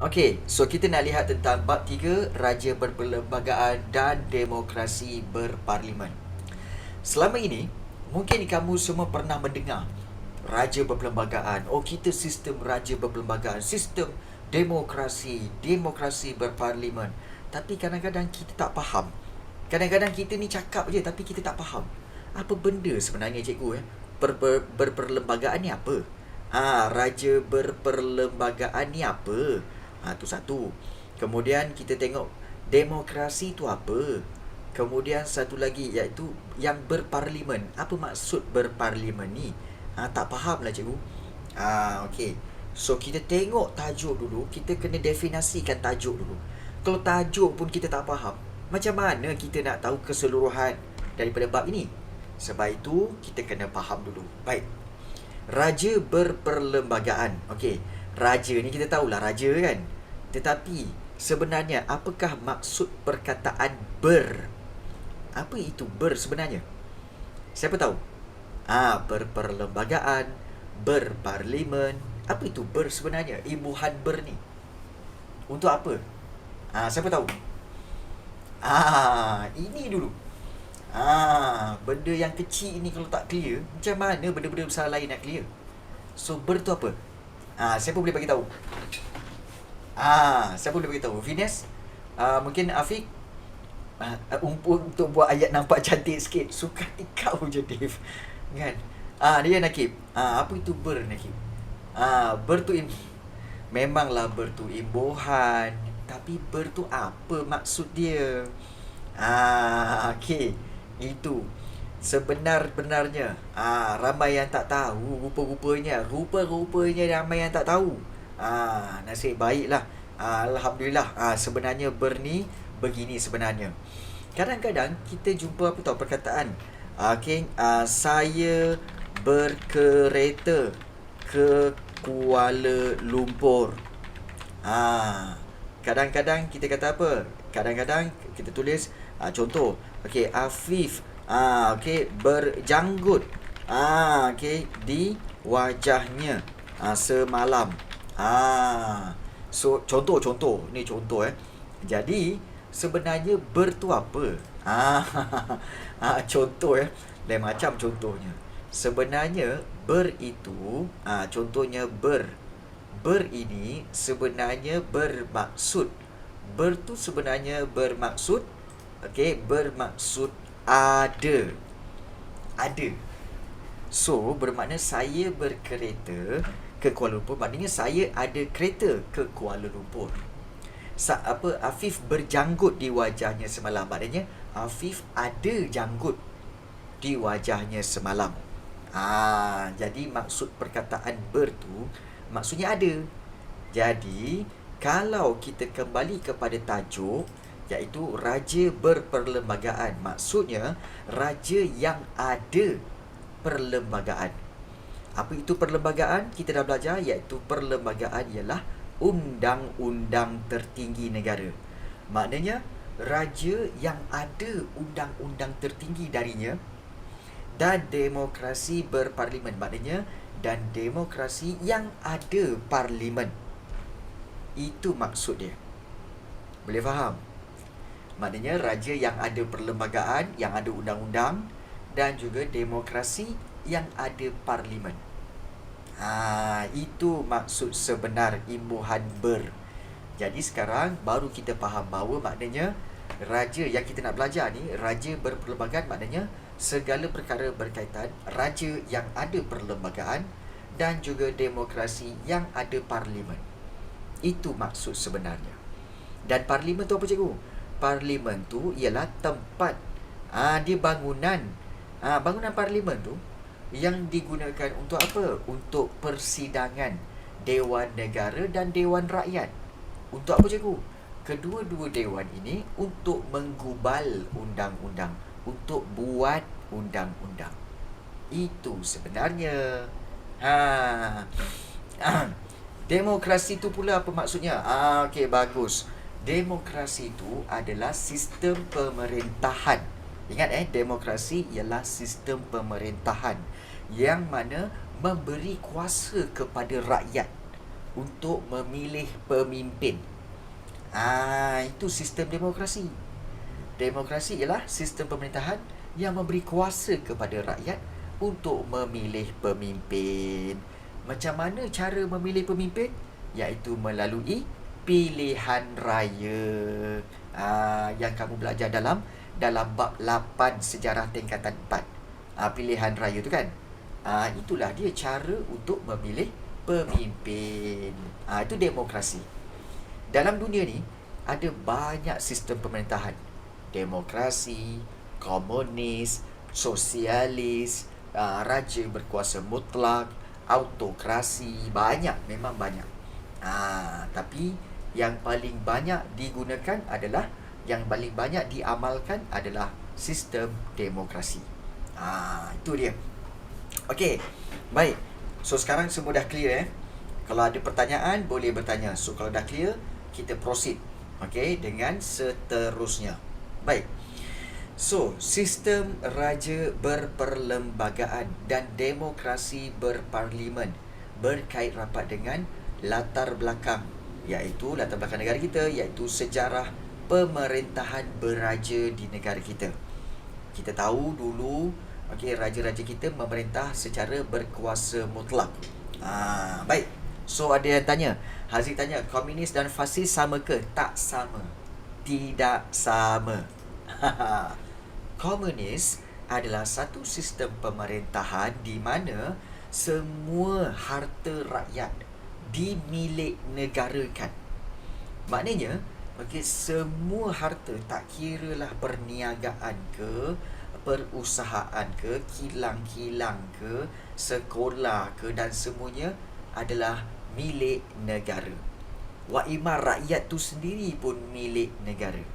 Okey, so kita nak lihat tentang bab 3, Raja Berperlembagaan dan Demokrasi Berparlimen. Selama ini, mungkin kamu semua pernah mendengar Raja Berperlembagaan. Oh, kita sistem Raja Berperlembagaan, sistem demokrasi berparlimen. Tapi kadang-kadang kita tak faham. Kadang-kadang kita ni cakap je tapi kita tak faham. Apa benda sebenarnya cikgu berperlembagaan ni apa? Raja berperlembagaan ni apa? Tu satu. Kemudian kita tengok demokrasi tu apa? Kemudian satu lagi iaitu yang berparlimen. Apa maksud berparlimen ni? Tak faham lah cikgu. Okey. So kita tengok tajuk dulu. Kita kena definasikan tajuk dulu. Kalau tajuk pun kita tak faham, macam mana kita nak tahu keseluruhan daripada bab ini? Sebab itu kita kena faham dulu. Baik. Raja berperlembagaan. Okey. Raja ni kita tahulah raja kan. Tetapi sebenarnya apakah maksud perkataan ber? Apa itu ber sebenarnya? Siapa tahu? Berperlembagaan, berparlimen. Apa itu ber sebenarnya? Imbuhan ber ni. Untuk apa? Siapa tahu? Ini dulu. Benda yang kecil ni kalau tak clear, macam mana benda-benda besar lain nak clear? So ber tu apa? Siapa boleh bagi tahu? Siapa boleh bagi tahu? Venus? Mungkin Afiq? Untuk buat ayat nampak cantik sikit, suka kau je Dave. Kan? Dia Nakib. Apa itu ber Nakib? Ber tu memanglah ber tu imbuhan. Tapi ber tu apa maksud dia? Okey. Itu sebenar-benarnya ramai yang tak tahu. Rupa-rupanya ramai yang tak tahu. Nasib baiklah. Alhamdulillah. Sebenarnya ber ni begini sebenarnya. Kadang-kadang kita jumpa apa tahu perkataan. Okey, saya berkereta ke Kuala Lumpur. Kadang-kadang kita kata apa? Kadang-kadang kita tulis contoh. Okey, Afif okey berjanggut okey di wajahnya semalam. So contoh ni contoh Jadi sebenarnya ber tu apa? Contoh lain macam contohnya. Sebenarnya ber itu contohnya ber ini sebenarnya bermaksud. Ber tu sebenarnya bermaksud bermaksud ada. So bermakna saya berkereta ke Kuala Lumpur, maknanya saya ada kereta ke Kuala Lumpur. Afif berjanggut di wajahnya semalam, maknanya Afif ada janggut di wajahnya semalam. Jadi maksud perkataan ber tu maksudnya ada. Jadi kalau kita kembali kepada tajuk iaitu Raja Berperlembagaan, maksudnya raja yang ada perlembagaan. Apa itu perlembagaan? Kita dah belajar iaitu perlembagaan ialah undang-undang tertinggi negara. Maknanya raja yang ada undang-undang tertinggi darinya dan demokrasi berparlimen, maknanya dan demokrasi yang ada parlimen. Itu maksud dia. Boleh faham? Maknanya raja yang ada perlembagaan, yang ada undang-undang dan juga demokrasi yang ada parlimen. Itu maksud sebenar imbuhan ber. Jadi sekarang baru kita faham bahawa maknanya raja yang kita nak belajar ni, raja berperlembagaan, maknanya segala perkara berkaitan raja yang ada perlembagaan dan juga demokrasi yang ada parlimen. Itu maksud sebenarnya. Dan parlimen tu apa cikgu? Parlimen tu ialah tempat dia bangunan. Bangunan parlimen tu yang digunakan untuk apa? Untuk persidangan Dewan Negara dan Dewan Rakyat. Untuk apa cikgu? Kedua-dua dewan ini untuk menggubal undang-undang, untuk buat undang-undang. Itu sebenarnya. Demokrasi tu pula apa maksudnya? Okey, bagus. Demokrasi itu adalah sistem pemerintahan. Ingat demokrasi ialah sistem pemerintahan yang mana memberi kuasa kepada rakyat untuk memilih pemimpin. Itu sistem demokrasi. Demokrasi ialah sistem pemerintahan yang memberi kuasa kepada rakyat untuk memilih pemimpin. Macam mana cara memilih pemimpin? Iaitu melalui pilihan raya. Yang kamu belajar dalam bab 8 sejarah tingkatan 4. Pilihan raya tu kan. Itulah dia cara untuk memilih pemimpin. Itu demokrasi. Dalam dunia ni ada banyak sistem pemerintahan. Demokrasi, komunis, sosialis, raja berkuasa mutlak, autokrasi, banyak, memang banyak. Tapi yang paling banyak digunakan adalah, yang paling banyak diamalkan adalah sistem demokrasi. Itu dia. Okey, baik. So sekarang semua dah clear Kalau ada pertanyaan boleh bertanya. So kalau dah clear, kita proceed dengan seterusnya. Baik. So, sistem raja berperlembagaan dan demokrasi berparlimen berkait rapat dengan latar belakang, iaitu latar belakang negara kita, iaitu sejarah pemerintahan beraja di negara kita. Kita tahu dulu raja-raja kita memerintah secara berkuasa mutlak. Baik. So ada yang tanya, Haziq tanya, komunis dan fasis sama ke? Tak sama. Tidak sama. Komunis adalah satu sistem pemerintahan di mana semua harta rakyat dimilik negarakan. Maknanya, semua harta, tak kiralah perniagaan ke, perusahaan ke, kilang-kilang ke, sekolah ke, dan semuanya adalah milik negara. Waimar rakyat tu sendiri pun milik negara.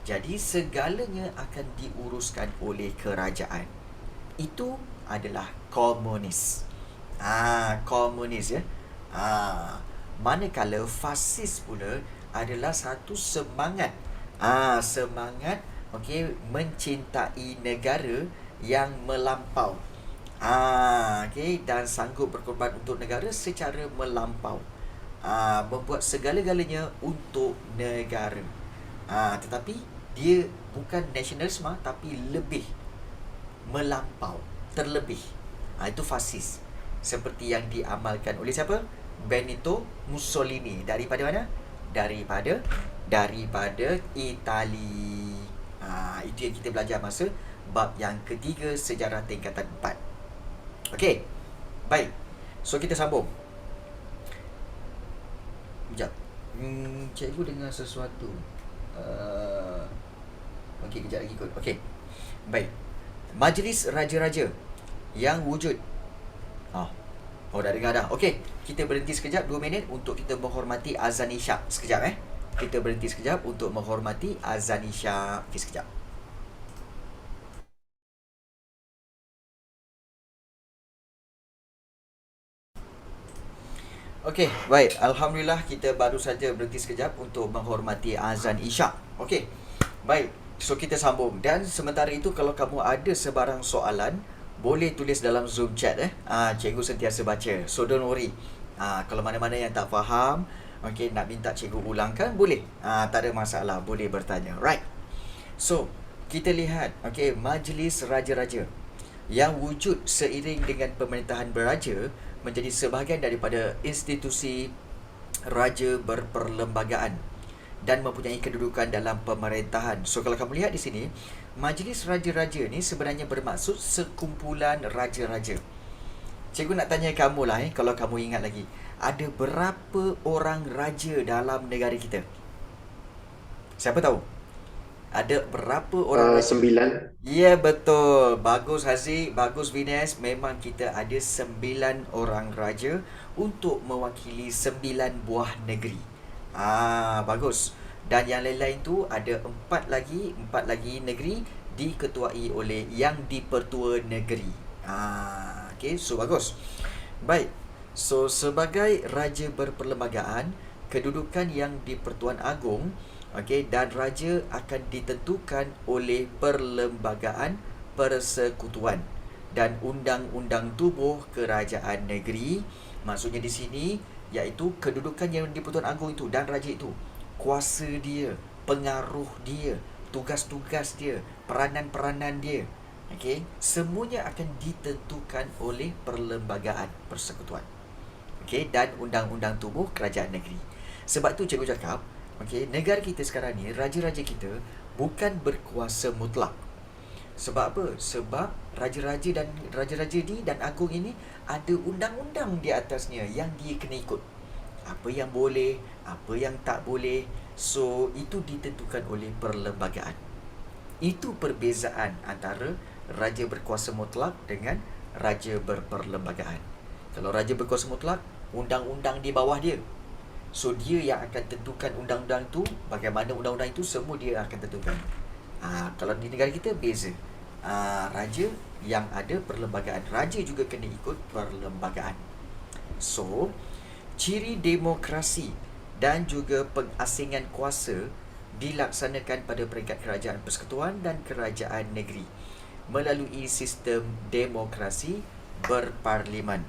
Jadi segalanya akan diuruskan oleh kerajaan. Itu adalah komunis. Komunis Manakala fasis pula adalah satu semangat. Semangat mencintai negara yang melampau. Dan sanggup berkorban untuk negara secara melampau. Membuat segala-galanya untuk negara. Tetapi dia bukan nasionalisme, tapi lebih melampau, terlebih. Itu fasis. Seperti yang diamalkan oleh siapa? Benito Mussolini. Daripada mana? Daripada Itali. Itu yang kita belajar masa bab yang ketiga sejarah tingkatan 4. Okey. Baik. So kita sambung. Sekejap. Cikgu dengar sesuatu. Kejap lagi kot. Okey. Baik. Majlis Raja-Raja yang wujud. Dah dengar dah. Okey. Kita berhenti sekejap 2 minit untuk kita menghormati azan isyak. Sekejap Kita berhenti sekejap untuk menghormati azan isyak. Okey, sekejap. Okey, baik. Alhamdulillah kita baru saja berhenti sekejap untuk menghormati azan isyak. Okey. Baik. So kita sambung. Dan sementara itu kalau kamu ada sebarang soalan, boleh tulis dalam Zoom chat Cikgu sentiasa baca. So don't worry. Kalau mana-mana yang tak faham, nak minta cikgu ulangkan, boleh. Tak ada masalah, boleh bertanya. Right. So, kita lihat majlis raja-raja yang wujud seiring dengan pemerintahan beraja menjadi sebahagian daripada institusi raja berperlembagaan dan mempunyai kedudukan dalam pemerintahan. So kalau kamu lihat di sini, majlis raja-raja ni sebenarnya bermaksud sekumpulan raja-raja. Cikgu nak tanya kamu lah kalau kamu ingat lagi, ada berapa orang raja dalam negara kita? Siapa tahu? Ada berapa orang raja? 9. Ya, betul. Bagus Haziq, bagus Vines. Memang kita ada 9 orang raja untuk mewakili 9 buah negeri. Bagus. Dan yang lain-lain tu ada 4 lagi negeri diketuai oleh yang di-Pertua Negeri. So bagus. Baik. So sebagai raja berperlembagaan, kedudukan yang di-Pertuan Agong dan raja akan ditentukan oleh perlembagaan persekutuan dan undang-undang tubuh kerajaan negeri. Maksudnya di sini iaitu kedudukan yang di-Pertuan Agong itu dan raja itu, kuasa dia, pengaruh dia, tugas-tugas dia, peranan-peranan dia, okey, semuanya akan ditentukan oleh Perlembagaan Persekutuan, okey, dan undang-undang tubuh kerajaan negeri. Sebab tu cikgu cakap, okey, negara kita sekarang ni, raja-raja kita bukan berkuasa mutlak. Sebab apa? Sebab raja-raja ni dan agung ini ada undang-undang di atasnya yang dia kena ikut. Apa yang boleh, apa yang tak boleh. So, itu ditentukan oleh perlembagaan. Itu perbezaan antara raja berkuasa mutlak dengan raja berperlembagaan. Kalau raja berkuasa mutlak, undang-undang di bawah dia. So, dia yang akan tentukan undang-undang tu, bagaimana undang-undang itu, semua dia akan tentukan. Kalau di negara kita, beza. Raja yang ada perlembagaan. Raja juga kena ikut perlembagaan. So, ciri demokrasi dan juga pengasingan kuasa dilaksanakan pada peringkat kerajaan persekutuan dan kerajaan negeri melalui sistem demokrasi berparlimen.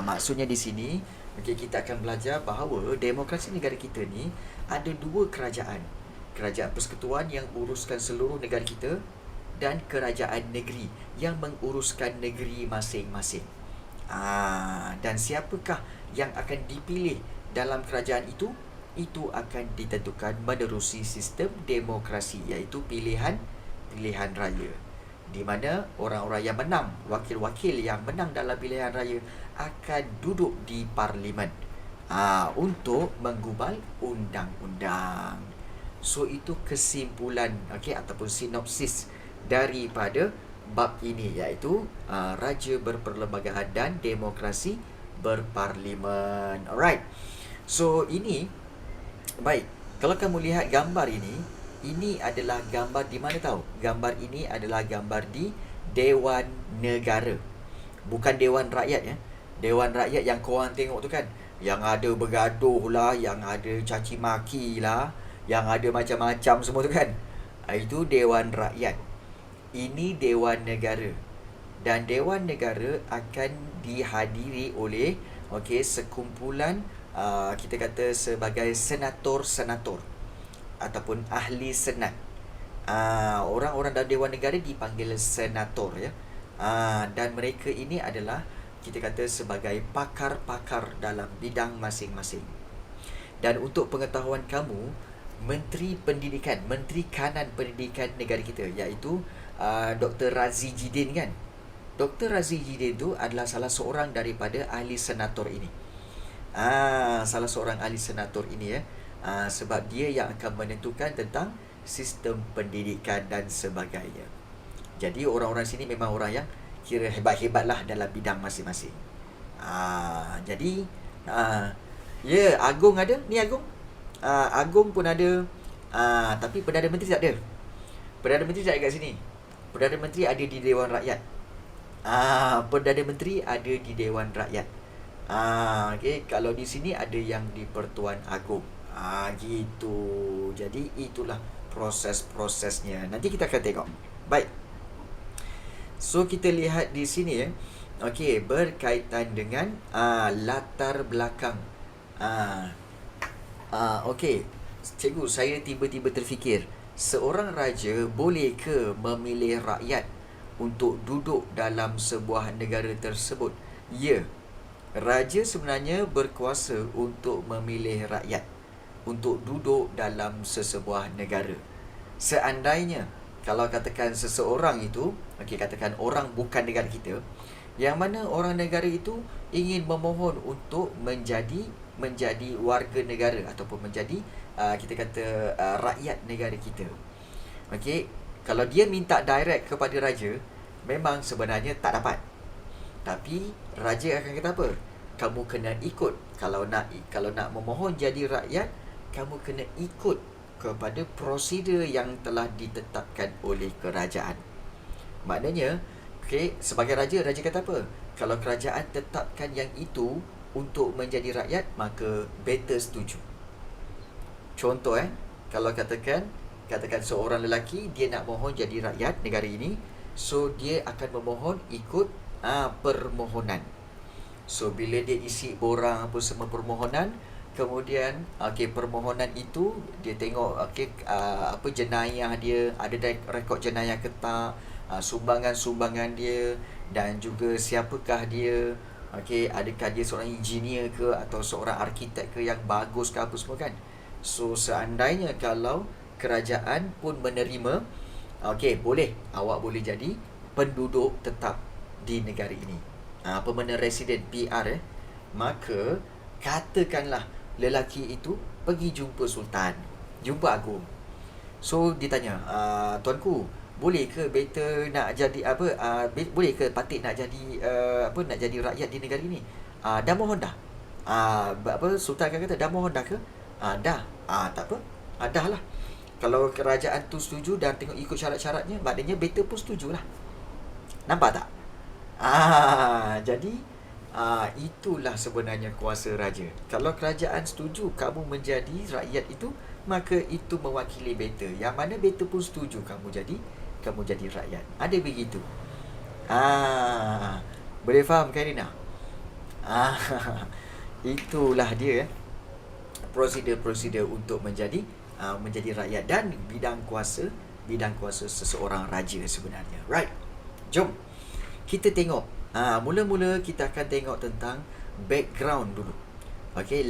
Maksudnya di sini, kita akan belajar bahawa demokrasi negara kita ni ada dua kerajaan. Kerajaan persekutuan yang uruskan seluruh negara kita dan kerajaan negeri yang menguruskan negeri masing-masing. Dan siapakah yang akan dipilih dalam kerajaan itu? Itu akan ditentukan menerusi sistem demokrasi, iaitu pilihan raya, di mana orang-orang yang menang, wakil-wakil yang menang dalam pilihan raya akan duduk di parlimen untuk menggubal undang-undang. So, itu kesimpulan, ataupun sinopsis daripada bab ini, iaitu raja berperlembagaan dan demokrasi berparlimen. Alright. So, ini baik. Kalau kamu lihat gambar ini adalah gambar di mana tahu? Gambar ini adalah gambar di Dewan Negara. Bukan Dewan Rakyat ya. Dewan Rakyat yang korang tengok tu kan, yang ada bergaduh lah, yang ada caci maki lah, yang ada macam-macam semua tu kan. Itu Dewan Rakyat. Ini Dewan Negara. Dan Dewan Negara akan dihadiri oleh sekumpulan kita kata sebagai senator-senator ataupun ahli senat. Orang-orang dalam Dewan Negara dipanggil senator ya. Dan mereka ini adalah kita kata sebagai pakar-pakar dalam bidang masing-masing. Dan untuk pengetahuan kamu, Menteri Pendidikan, Menteri Kanan Pendidikan negara kita, iaitu Dr. Razi Jidin kan. Dr. Razi Jidin tu adalah salah seorang daripada ahli senator ini. Salah seorang ahli senator ini ya. Sebab dia yang akan menentukan tentang sistem pendidikan dan sebagainya. Jadi orang-orang sini memang orang yang kira hebat-hebat lah dalam bidang masing-masing. Jadi Agong ada. Ni Agong. Agong pun ada. Tapi Perdana Menteri tak ada. Perdana Menteri tak ada kat sini. Perdana Menteri ada di Dewan Rakyat. Perdana Menteri ada di Dewan Rakyat. Kalau di sini ada yang di Pertuan Agong. Gitu. Jadi itulah proses-prosesnya. Nanti kita akan tengok. Baik. So kita lihat di sini ya. Berkaitan dengan latar belakang. Cikgu, saya tiba-tiba terfikir, seorang raja boleh ke memilih rakyat untuk duduk dalam sebuah negara tersebut? Ya. Raja sebenarnya berkuasa untuk memilih rakyat untuk duduk dalam sesebuah negara. Seandainya kalau katakan seseorang itu, katakan orang bukan negara kita, yang mana orang negara itu ingin memohon untuk menjadi warga negara ataupun menjadi kita kata rakyat negara kita. Kalau dia minta direct kepada raja, memang sebenarnya tak dapat. Tapi raja akan kata apa? Kamu kena ikut. Kalau nak memohon jadi rakyat, kamu kena ikut kepada prosedur yang telah ditetapkan oleh kerajaan. Maknanya, sebagai raja kata apa? Kalau kerajaan tetapkan yang itu untuk menjadi rakyat, maka better setuju. Contoh kalau katakan seorang lelaki dia nak mohon jadi rakyat negara ini, so dia akan memohon ikut permohonan. So bila dia isi borang apa semua permohonan, kemudian permohonan itu dia tengok apa jenayah dia, ada rekod jenayah ke tak, sumbangan-sumbangan dia, dan juga siapakah dia, adakah dia seorang engineer ke atau seorang arkitek ke yang bagus ke apa semua kan. So seandainya kalau kerajaan pun menerima, boleh, awak boleh jadi penduduk tetap di negara ini, permanent resident, PR, maka katakanlah lelaki itu pergi jumpa sultan, jumpa agung. So ditanya, tuanku, boleh ke beta nak jadi apa, boleh ke Patik nak jadi nak jadi rakyat di negara ini? Dah mohon dah. Sultan akan kata, dah mohon dah ke? Dah. Tak apa. Dah lah. Kalau kerajaan tu setuju dan tengok ikut syarat-syaratnya, maknanya beta pun setujulah. Nampak tak? Jadi itulah sebenarnya kuasa raja. Kalau kerajaan setuju kamu menjadi rakyat itu, maka itu mewakili beta. Yang mana beta pun setuju kamu jadi rakyat. Ada begitu. Boleh faham kan, Rina? Itulah dia prosedur-prosedur untuk menjadi rakyat dan bidang kuasa seseorang raja sebenarnya. Right. Jom kita tengok. Mula-mula kita akan tengok tentang background dulu.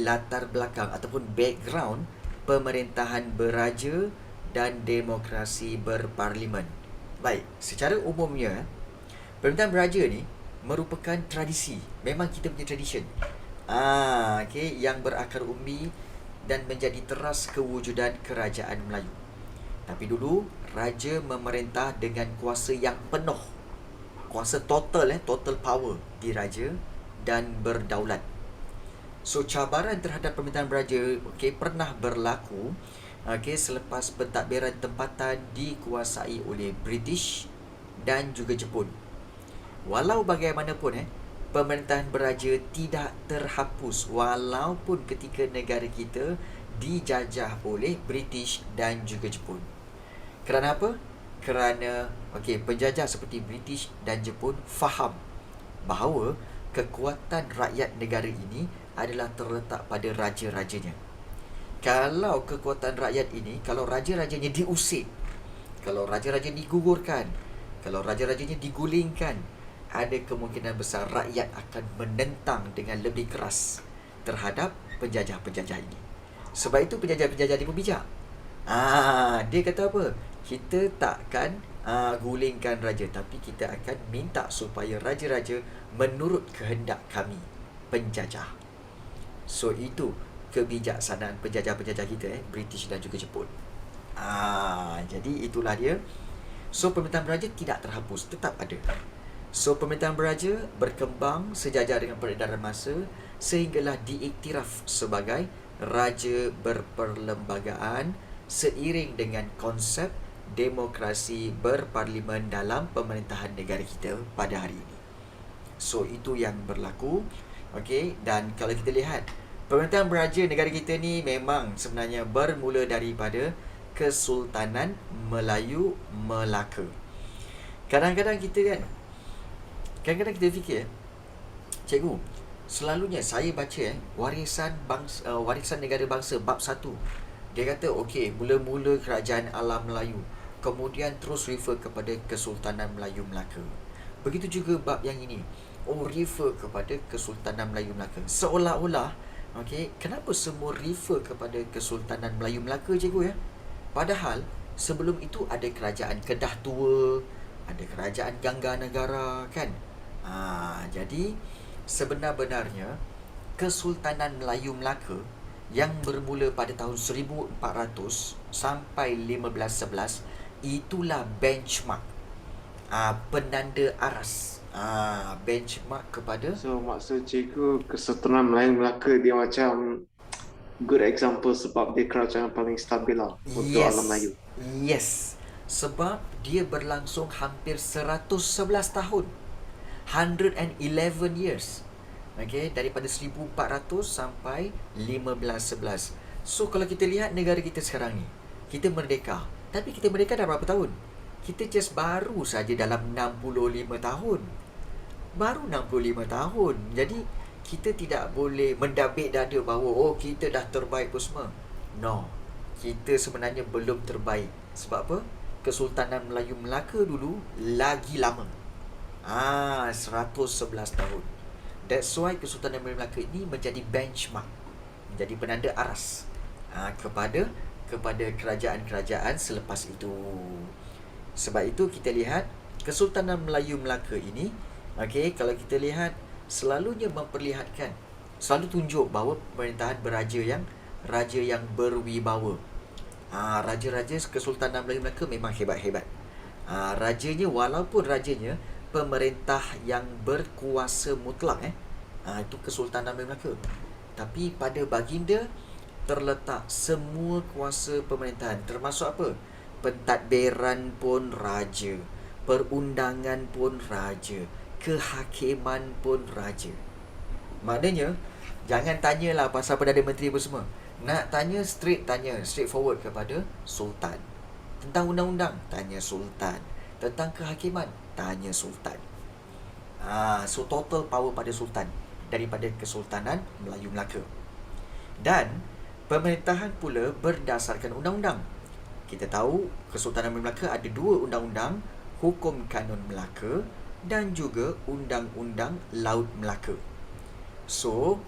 Latar belakang ataupun background pemerintahan beraja dan demokrasi berparlimen. Baik, secara umumnya pemerintahan beraja ni merupakan tradisi. Memang kita punya tradition. Yang berakar umbi dan menjadi teras kewujudan kerajaan Melayu. Tapi dulu raja memerintah dengan kuasa yang penuh. Kuasa total power diraja dan berdaulat. So cabaran terhadap pemerintahan beraja pernah berlaku selepas pentadbiran tempatan dikuasai oleh British dan juga Jepun. Walau bagaimanapun pemerintahan beraja tidak terhapus walaupun ketika negara kita dijajah oleh British dan juga Jepun. Kerana apa? Kerana penjajah seperti British dan Jepun faham bahawa kekuatan rakyat negara ini adalah terletak pada raja-rajanya. Kalau kekuatan rakyat ini, kalau raja-rajanya diusir, kalau raja-rajanya digugurkan, kalau raja-rajanya digulingkan, ada kemungkinan besar rakyat akan menentang dengan lebih keras terhadap penjajah-penjajah ini. Sebab itu penjajah-penjajah ini pun bijak. Dia kata apa? Kita takkan gulingkan raja, tapi kita akan minta supaya raja-raja menurut kehendak kami, penjajah. So itu kebijaksanaan penjajah-penjajah kita, British dan juga Jepun. Jadi itulah dia. So pemerintahan beraja tidak terhapus, tetap ada. So pemerintahan beraja berkembang sejajar dengan peredaran masa sehinggalah diiktiraf sebagai raja berperlembagaan seiring dengan konsep demokrasi berparlimen dalam pemerintahan negara kita pada hari ini. So itu yang berlaku. Dan kalau kita lihat pemerintahan beraja negara kita ni memang sebenarnya bermula daripada Kesultanan Melayu Melaka. Kadang-kadang kita fikir, cikgu, selalunya saya baca warisan negara bangsa bab 1. Dia kata mula-mula kerajaan alam Melayu, kemudian terus refer kepada Kesultanan Melayu Melaka. Begitu juga bab yang ini, refer kepada Kesultanan Melayu Melaka. Seolah-olah kenapa semua refer kepada Kesultanan Melayu Melaka, cikgu, padahal sebelum itu ada kerajaan Kedah Tua, ada kerajaan Gangganegara kan. Jadi sebenar-benarnya Kesultanan Melayu Melaka yang bermula pada tahun 1400 sampai 1511 itulah benchmark, penanda aras, benchmark kepada. So maksud cikgu Kesultanan Melayu Melaka dia macam good example sebab dia kerajaan paling stabil lah untuk alam Melayu. Yes, sebab dia berlangsung hampir 111 tahun, 111 years. Daripada 1400 sampai 1511. So kalau kita lihat negara kita sekarang ni, kita merdeka. Tapi kita merdeka dah berapa tahun? Kita just baru saja dalam 65 tahun. Baru 65 tahun. Jadi kita tidak boleh mendabik dada bahawa kita dah terbaik pun semua. No, kita sebenarnya belum terbaik. Sebab apa? Kesultanan Melayu Melaka dulu lagi lama. 111 tahun. That's why Kesultanan Melayu Melaka ini menjadi benchmark, menjadi penanda aras kepada kerajaan-kerajaan selepas itu. Sebab itu kita lihat Kesultanan Melayu Melaka ini, kalau kita lihat, selalunya memperlihatkan, selalu tunjuk bahawa pemerintahan raja yang berwibawa. Raja-raja Kesultanan Melayu Melaka memang hebat-hebat. Rajanya, walaupun rajanya pemerintah yang berkuasa mutlak, itu Kesultanan Melayu Melaka, tapi pada baginda terletak semua kuasa pemerintahan, termasuk apa? Pentadbiran pun raja, perundangan pun raja, kehakiman pun raja. Maknanya jangan tanyalah pasal Perdana Menteri pun semua. Nak tanya straight forward kepada Sultan. Tentang undang-undang, tanya Sultan. Tentang kehakiman, tanya Sultan. So total power pada Sultan daripada Kesultanan Melayu Melaka. Dan pemerintahan pula berdasarkan undang-undang. Kita tahu Kesultanan Melayu Melaka ada 2 undang-undang, Hukum Kanun Melaka dan juga Undang-Undang Laut Melaka. So,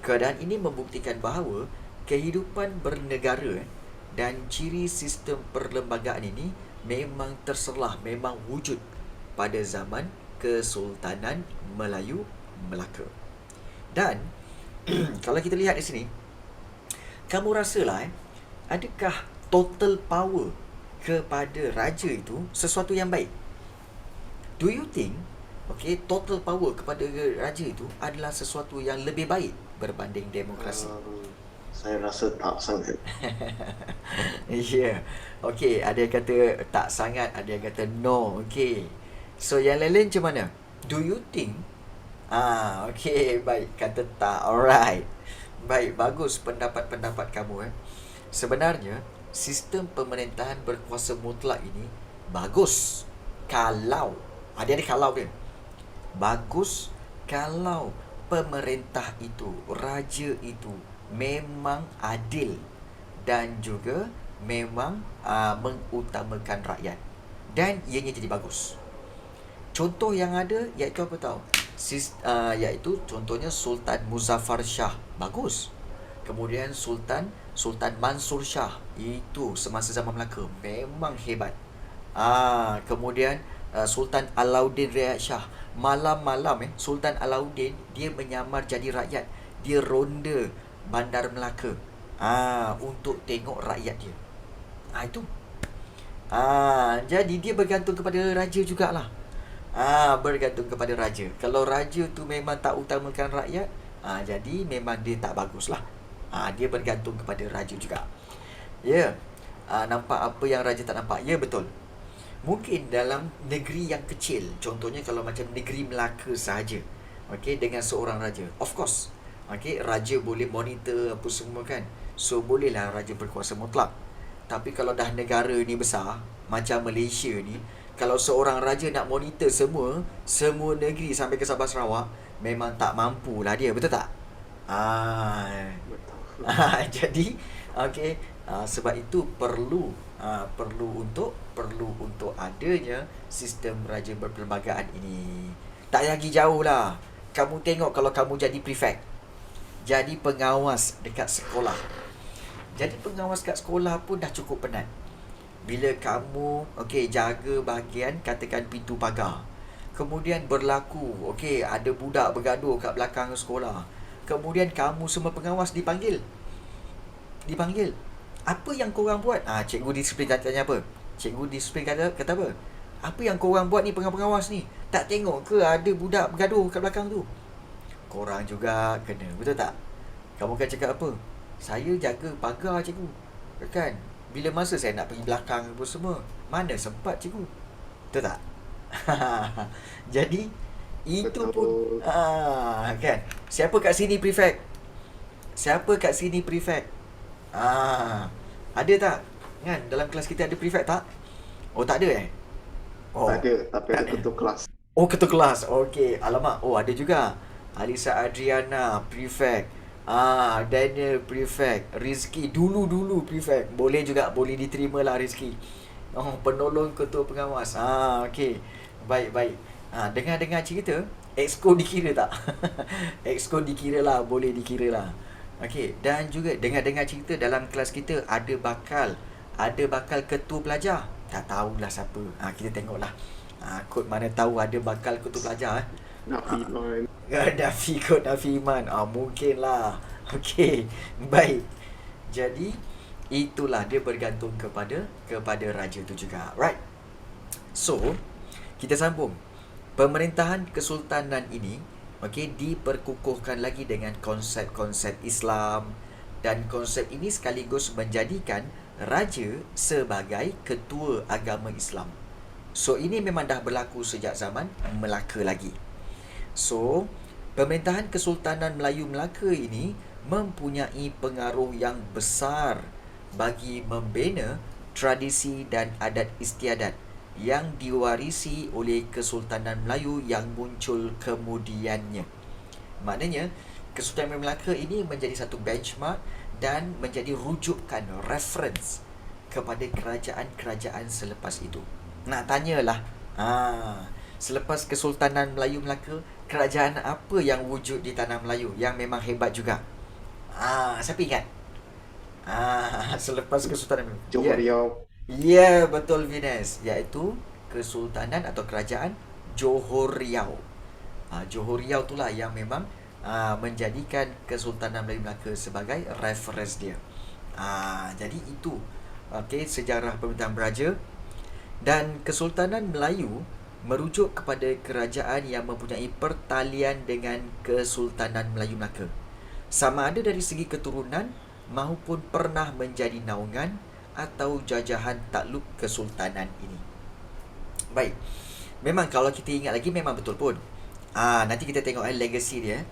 keadaan ini membuktikan bahawa kehidupan bernegara dan ciri sistem perlembagaan ini memang terselah, memang wujud pada zaman Kesultanan Melayu Melaka. Dan kalau kita lihat di sini, kamu rasalah adakah total power kepada raja itu sesuatu yang baik? Do you think total power kepada raja itu adalah sesuatu yang lebih baik berbanding demokrasi? Saya rasa tak sangat. Ya. Ada yang kata tak sangat, ada yang kata no. So yang lain-lain macam mana? Do you think? Baik, kata tak. Alright. Baik, bagus pendapat-pendapat kamu. Sebenarnya sistem pemerintahan berkuasa mutlak ini bagus kalau ada kalau dia. Bagus kalau pemerintah itu, raja itu memang adil dan juga memang mengutamakan rakyat, dan ianya jadi bagus. Contoh yang ada iaitu apa tahu? Iaitu contohnya Sultan Muzaffar Shah, bagus. Kemudian Sultan Mansur Shah, itu semasa zaman Melaka memang hebat. Kemudian Sultan Alauddin Riayat Shah, malam-malam Sultan Alauddin dia menyamar jadi rakyat, dia ronda Bandar Melaka untuk tengok rakyat dia. Itu. Jadi dia bergantung kepada raja jugalah. Bergantung kepada raja. Kalau raja tu memang tak utamakan rakyat, jadi memang dia tak baguslah. Dia bergantung kepada raja juga. Nampak apa yang raja tak nampak? Ya, betul. Mungkin dalam negeri yang kecil, contohnya kalau macam negeri Melaka sahaja, dengan seorang raja, of course, raja boleh monitor apa semua kan. So bolehlah raja berkuasa mutlak. Tapi kalau dah negara ni besar macam Malaysia ni, kalau seorang raja nak monitor semua negeri sampai ke Sabah Sarawak, memang tak mampulah dia, betul tak? Betul. Jadi sebab itu perlu untuk adanya sistem raja berperlembagaan ini. Tak lagi jauh lah. Kamu tengok kalau kamu jadi prefect, jadi pengawas dekat sekolah. Jadi pengawas kat sekolah pun dah cukup penat. Bila kamu jaga bahagian, katakan pintu pagar, kemudian berlaku ada budak bergaduh kat belakang sekolah, kemudian kamu semua pengawas dipanggil. Apa yang korang buat? Cikgu disiplin katanya apa? Cikgu disiplin kata apa? Apa yang korang buat ni, pengawas ni? Tak tengok ke ada budak bergaduh kat belakang tu? Korang juga kena, betul tak? Kamu akan cakap apa? Saya jaga pagar, cikgu. Kan? Bila masa saya nak pergi belakang apa semua, mana sempat, cikgu? Betul tak? Jadi itu Betul. pun kan? Siapa kat sini prefect? Ada tak? Kan dalam kelas kita ada prefect tak? Tak ada Tak ada, tapi ada ketua kelas. Ketua kelas. Alamak. Ada juga. Alisa Adriana, prefect. Daniel, prefect. Rizky, dulu prefect. Boleh juga, boleh diterima lah Rizky. Penolong ketua pengawas. Okey. Baik. Dengar cerita, Exco dikira tak? Exco dikira lah, boleh dikira lah. Okey, dan juga dengar cerita dalam kelas kita ada bakal ketua pelajar. Tak tahulah siapa. Kita tengoklah. Kod mana tahu ada bakal ketua pelajar Nak Iman. Nafi Iman. Mungkin lah. Okey, baik. Jadi itulah, dia bergantung kepada raja tu juga. Right. So, kita sambung. Pemerintahan kesultanan ini diperkukuhkan lagi dengan konsep-konsep Islam, dan konsep ini sekaligus menjadikan raja sebagai ketua agama Islam. So, ini memang dah berlaku sejak zaman Melaka lagi. So, pemerintahan Kesultanan Melayu Melaka ini mempunyai pengaruh yang besar bagi membina tradisi dan adat istiadat yang diwarisi oleh Kesultanan Melayu yang muncul kemudiannya. Maknanya, Kesultanan Melayu Melaka ini menjadi satu benchmark dan menjadi rujukan, reference kepada kerajaan-kerajaan selepas itu. Nak tanyalah, selepas Kesultanan Melayu Melaka, kerajaan apa yang wujud di tanah Melayu yang memang hebat juga? Siapa ingat? Selepas Kesultanan Melayu. Johor Riau. Ya, betul Venus. Iaitu Kesultanan atau Kerajaan Johor Riau. Johor Riau itulah yang memang menjadikan Kesultanan Melayu Melaka sebagai reference dia. Jadi itu sejarah pemerintahan beraja. Dan Kesultanan Melayu merujuk kepada kerajaan yang mempunyai pertalian dengan Kesultanan Melayu Melaka, sama ada dari segi keturunan maupun pernah menjadi naungan atau jajahan takluk kesultanan ini. Baik, memang kalau kita ingat lagi memang betul pun. Nanti kita tengok legacy dia.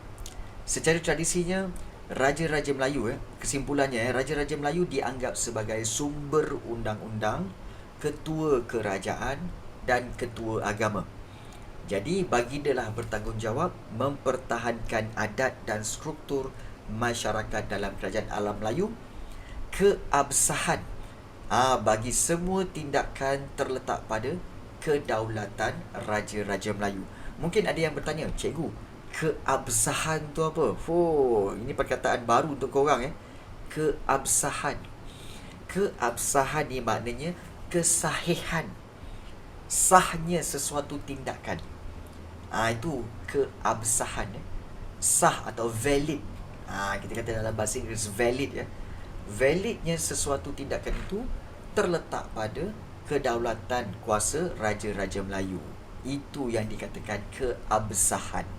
Secara tradisinya, Raja-Raja Melayu, kesimpulannya, Raja-Raja Melayu dianggap sebagai sumber undang-undang, ketua kerajaan dan ketua agama. Jadi bagindalah bertanggungjawab mempertahankan adat dan struktur masyarakat dalam kerajaan alam Melayu. Keabsahan bagi semua tindakan terletak pada kedaulatan Raja-Raja Melayu. Mungkin ada yang bertanya, cikgu, keabsahan tu apa? Ini perkataan baru untuk korang. Keabsahan. Keabsahan ni maknanya kesahihan, sahnya sesuatu tindakan. Itu keabsahan. Sah atau valid. Kita kata dalam bahasa Inggeris valid. Validnya sesuatu tindakan itu terletak pada kedaulatan kuasa Raja-Raja Melayu. Itu yang dikatakan keabsahan.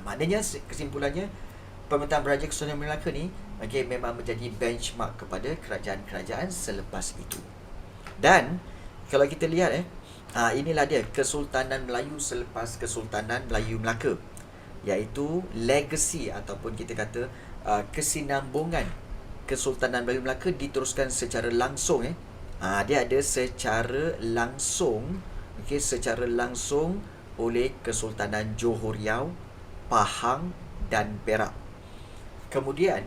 Maknanya kesimpulannya, pemerintahan beraja Kesultanan Melaka ni memang menjadi benchmark kepada kerajaan-kerajaan selepas itu. Dan kalau kita lihat inilah dia Kesultanan Melayu selepas Kesultanan Melayu Melaka, iaitu legacy ataupun kita kata kesinambungan Kesultanan Melayu Melaka diteruskan secara langsung. Dia ada secara langsung, secara langsung oleh Kesultanan Johor Riau, Pahang dan Perak. Kemudian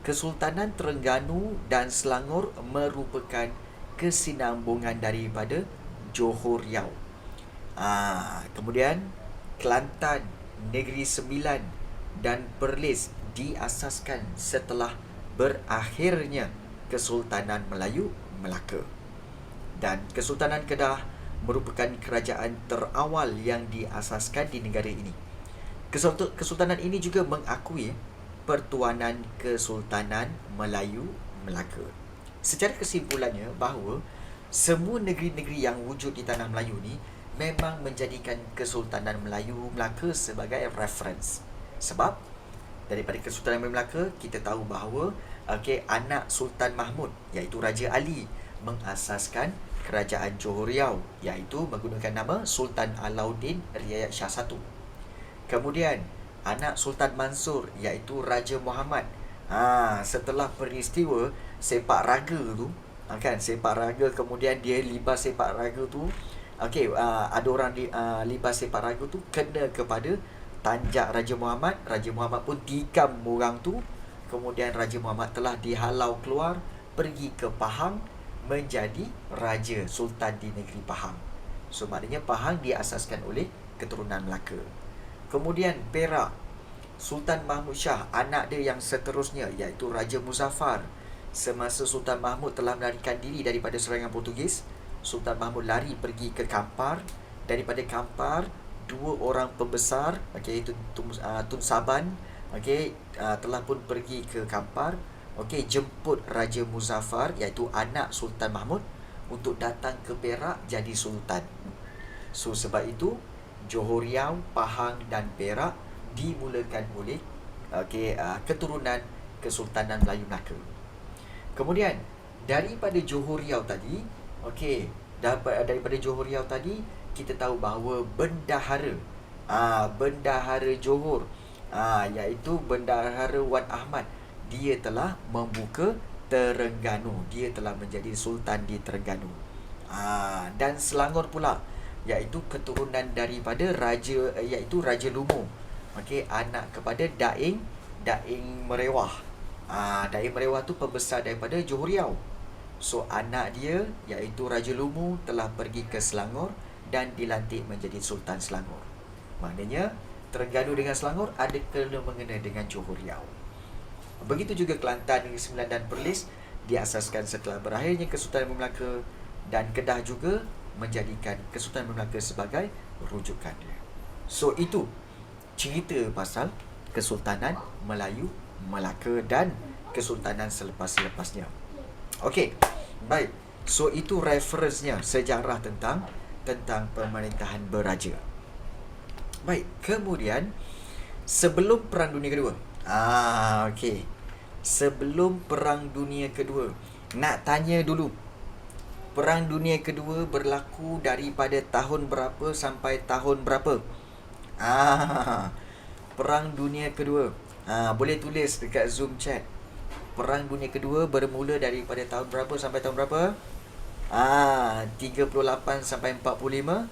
Kesultanan Terengganu dan Selangor merupakan kesinambungan daripada Johor Riau. Kemudian Kelantan, Negeri Sembilan dan Perlis diasaskan setelah berakhirnya Kesultanan Melayu Melaka. Dan Kesultanan Kedah merupakan kerajaan terawal yang diasaskan di negara ini. Kesultanan ini juga mengakui Pertuanan Kesultanan Melayu Melaka. Secara kesimpulannya, bahawa semua negeri-negeri yang wujud di tanah Melayu ni memang menjadikan Kesultanan Melayu Melaka sebagai reference. Sebab daripada Kesultanan Melayu Melaka, kita tahu bahawa anak Sultan Mahmud, iaitu Raja Ali, mengasaskan kerajaan Johor Riau, iaitu menggunakan nama Sultan Alauddin Riayat Shah I. Kemudian anak Sultan Mansur, iaitu Raja Muhammad. Setelah peristiwa sepak raga tu, sepak raga, kemudian dia libas sepak raga tu, ada orang libas sepak raga tu kena kepada tanjak Raja Muhammad pun tikam orang tu. Kemudian Raja Muhammad telah dihalau keluar, pergi ke Pahang, menjadi Raja Sultan di negeri Pahang. So maknanya Pahang diasaskan oleh keturunan Melaka. Kemudian Perak, Sultan Mahmud Shah, anak dia yang seterusnya iaitu Raja Muzaffar. Semasa Sultan Mahmud telah melarikan diri daripada serangan Portugis, Sultan Mahmud lari pergi ke Kampar. Daripada Kampar, 2 orang pembesar, iaitu Tun Saban, telah pun pergi ke Kampar, jemput Raja Muzaffar iaitu anak Sultan Mahmud untuk datang ke Perak jadi sultan. So sebab itu Johor Riau, Pahang dan Perak dimulakan oleh keturunan Kesultanan Melayu Melaka. Kemudian daripada Johor Riau tadi, daripada Johor Riau tadi kita tahu bahawa bendahara Johor, iaitu Bendahara Wan Ahmad, dia telah membuka Terengganu. Dia telah menjadi sultan di Terengganu. Dan Selangor pula, iaitu keturunan daripada Raja Lumu, anak kepada Daing Merewah. Daing Merewah tu pembesar daripada Johor Riau. So anak dia iaitu Raja Lumu telah pergi ke Selangor dan dilantik menjadi Sultan Selangor. Maknanya Terengganu dengan Selangor ada kena-mengena dengan Johor Riau. Begitu juga Kelantan, Negeri Sembilan dan Perlis diasaskan setelah berakhirnya Kesultanan Melaka, dan Kedah juga menjadikan Kesultanan Melaka sebagai rujukan dia. So itu cerita pasal Kesultanan Melayu Melaka dan Kesultanan selepas-lepasnya. Okey, baik. So itu referensnya, sejarah tentang pemerintahan beraja. Baik, kemudian sebelum Perang Dunia Kedua. Sebelum Perang Dunia Kedua, nak tanya dulu, Perang Dunia Kedua berlaku daripada tahun berapa sampai tahun berapa? Perang Dunia Kedua. Boleh tulis dekat Zoom chat. Perang Dunia Kedua bermula daripada tahun berapa sampai tahun berapa? 38 sampai 45.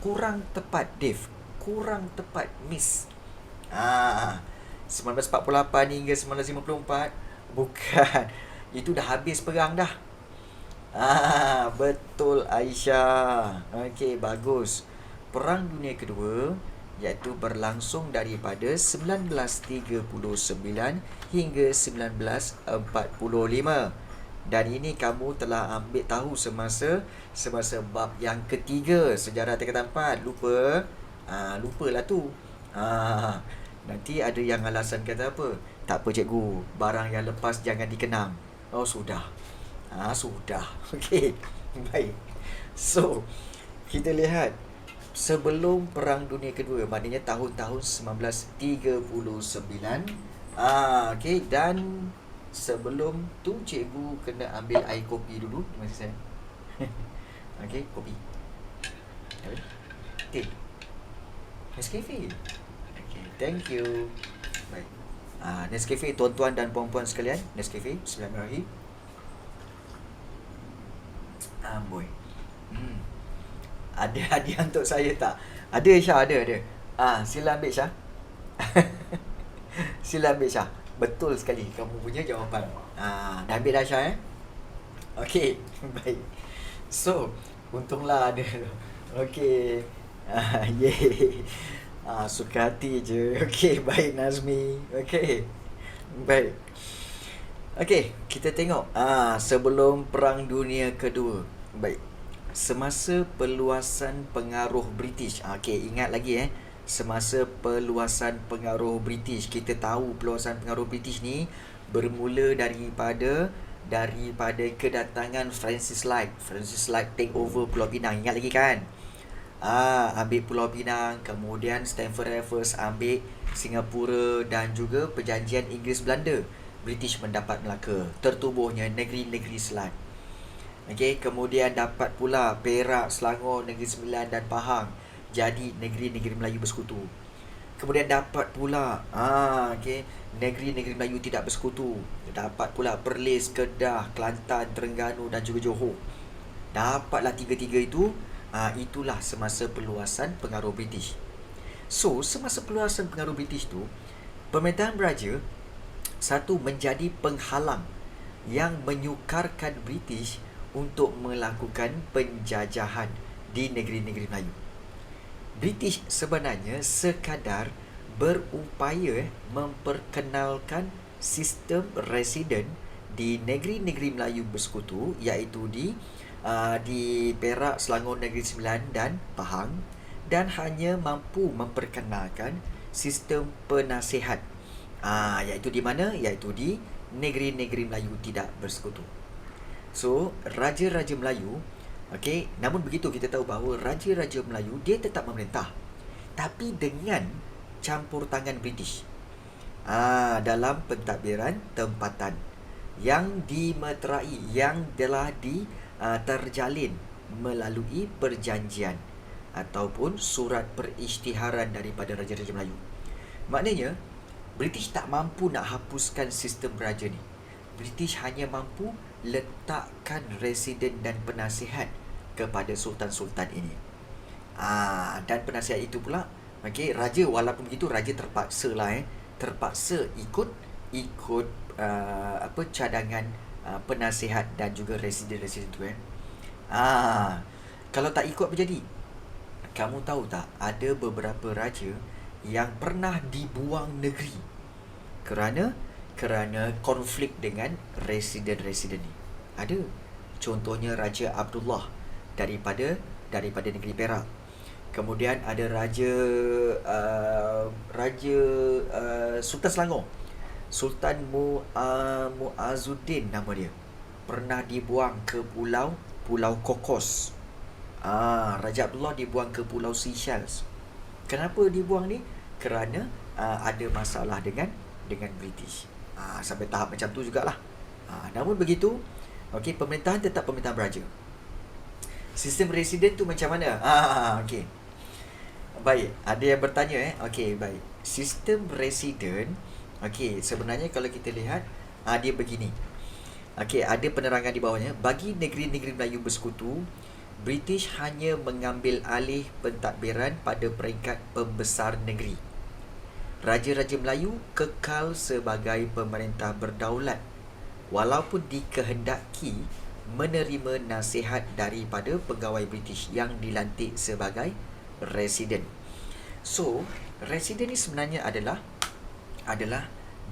Kurang tepat, Dave. Kurang tepat, Miss. 1948 hingga 1954. Bukan. Itu dah habis perang dah. Betul, Aisyah. Okey, bagus. Perang Dunia Kedua iaitu berlangsung daripada 1939 hingga 1945. Dan ini kamu telah ambil tahu semasa bab yang ketiga, sejarah tingkatan 4. Lupalah tu. Nanti ada yang alasan kata apa? Tak apa cikgu, barang yang lepas jangan dikenang. Oh sudah. Sudah. Okey. Baik. So, kita lihat sebelum Perang Dunia Kedua, maknanya tahun-tahun 1939. Dan sebelum tu cikgu kena ambil air kopi dulu. Terima kasih. Kopi. Teh. Nescafe. Thank you. Baik. Nescafe, tuan-tuan dan puan-puan sekalian. Nescafe. Bismillahirrahmanirrahim. Amboi. Ada hadiah untuk saya tak? Ada, Syah, ada. Sila ambil, Syah. Sila ambil, Syah. Betul sekali kamu punya jawapan. Dah ambil dah, Syah, Okey, baik. So, untunglah ada. Okey. Yeay. Suka hati je. Okey, baik Nazmi. Okey. Baik. Okey, kita tengok sebelum Perang Dunia Kedua. Baik. Semasa peluasan pengaruh British. Okey, ingat lagi semasa peluasan pengaruh British. Kita tahu peluasan pengaruh British ni bermula daripada kedatangan Francis Light. Francis Light take over Pulau Pinang. Ingat lagi kan? Ambil Pulau Pinang, kemudian Stamford Raffles ambil Singapura, dan juga perjanjian Inggeris Belanda. British mendapat Melaka, tertubuhnya negeri-negeri Selat. Kemudian dapat pula Perak, Selangor, Negeri Sembilan dan Pahang, jadi negeri-negeri Melayu bersekutu. Kemudian dapat pula negeri-negeri Melayu tidak bersekutu. Dapat pula Perlis, Kedah, Kelantan, Terengganu dan juga Johor. Dapatlah tiga-tiga itu. Itulah semasa peluasan pengaruh British. So, semasa perluasan pengaruh British tu, pemerintahan Beraja satu menjadi penghalang yang menyukarkan British untuk melakukan penjajahan di negeri-negeri Melayu. British sebenarnya sekadar berupaya memperkenalkan sistem residen di negeri-negeri Melayu bersekutu, iaitu di Perak, Selangor Negeri Sembilan dan Pahang, dan hanya mampu memperkenalkan sistem penasihat, iaitu di mana? Iaitu di negeri-negeri Melayu tidak bersekutu. So, Raja-Raja Melayu, okey, namun begitu kita tahu bahawa Raja-Raja Melayu dia tetap memerintah, tapi dengan campur tangan British dalam pentadbiran tempatan yang dimeterai, yang telah terjalin melalui perjanjian ataupun surat perisytiharan daripada Raja-Raja Melayu. Maknanya, British tak mampu nak hapuskan sistem beraja ni. British hanya mampu letakkan residen dan penasihat kepada sultan-sultan ini. Dan penasihat itu pula, okey, raja walaupun begitu raja terpaksa ikut cadangan penasihat dan juga residen-residen tu Kalau tak ikut apa jadi? Kamu tahu tak, ada beberapa raja yang pernah dibuang negeri kerana konflik dengan residen-residen ni. Ada. Contohnya Raja Abdullah daripada negeri Perak. Kemudian ada Sultan Selangor. Sultan Muazzuddin nama dia. Pernah dibuang ke Pulau Kokos. Raja Abdullah dibuang ke Pulau Seychelles. Kenapa dibuang ni? Kerana ada masalah dengan British. Sampai tahap macam tu jugalah. Namun begitu, okey, pemerintahan tetap pemerintahan beraja. Sistem residen tu macam mana? Okey. Baik, ada yang bertanya Okey, baik. Sistem residen, okey, sebenarnya kalau kita lihat dia begini. Okey, ada penerangan di bawahnya. Bagi negeri-negeri Melayu bersekutu, British hanya mengambil alih pentadbiran pada peringkat pembesar negeri. Raja-Raja Melayu kekal sebagai pemerintah berdaulat walaupun dikehendaki menerima nasihat daripada pegawai British yang dilantik sebagai residen. So, residen ni sebenarnya adalah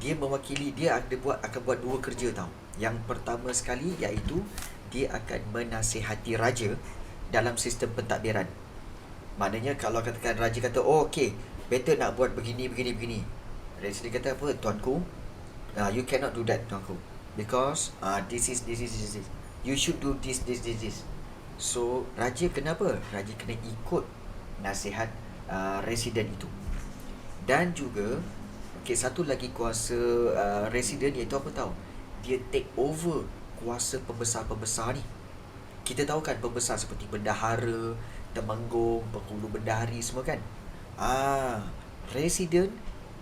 dia mewakili, dia akan buat dua kerja tau. Yang pertama sekali iaitu dia akan menasihati raja dalam sistem pentadbiran. Maknanya kalau katakan raja kata, okey, better nak buat begini. Residen kata apa? Tuanku, you cannot do that, tuanku. Because this is. You should do this. So, raja kenapa? Raja kena ikut nasihat residen itu. Dan juga, okey, satu lagi kuasa residen iaitu apa tahu? Dia take over kuasa pembesar-pembesar ni. Kita tahu kan pembesar seperti bendahara, temenggung, penghulu bendahari semua kan. Residen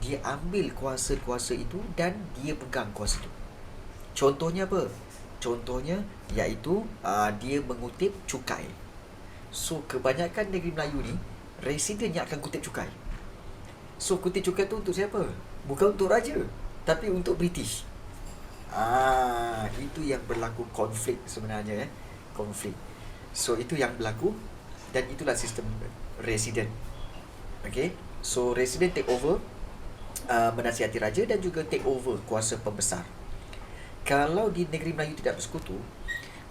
dia ambil kuasa-kuasa itu dan dia pegang kuasa itu. Contohnya apa? Contohnya iaitu dia mengutip cukai. So, kebanyakan negeri Melayu ni residen yang akan kutip cukai. So, kutip cukai tu untuk siapa? Bukan untuk raja, tapi untuk British. Itu yang berlaku konflik sebenarnya konflik. So, itu yang berlaku dan itulah sistem residen. Okay, so residen take over menasihati raja dan juga take over kuasa pembesar. Kalau di negeri Melayu tidak bersekutu,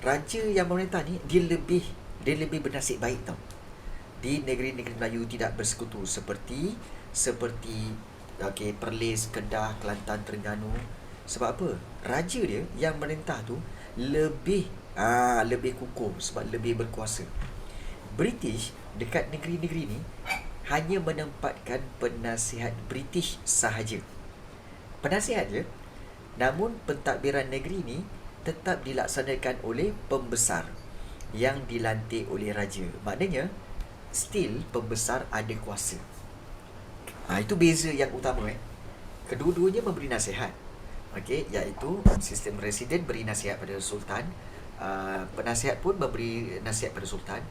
raja yang memerintah ni dia lebih bernasib baik tau. Di negeri-negeri Melayu tidak bersekutu seperti Perlis, Kedah, Kelantan, Terengganu. Sebab apa? Raja dia yang memerintah tu lebih kukuh sebab lebih berkuasa. British dekat negeri-negeri ni hanya menempatkan penasihat British sahaja. Penasihat je. Namun pentadbiran negeri ni tetap dilaksanakan oleh pembesar yang dilantik oleh raja. Maknanya still pembesar ada kuasa. Itu beza yang utama Kedua-duanya memberi nasihat. Okey, iaitu sistem residen beri nasihat pada sultan, penasihat pun memberi nasihat pada sultan.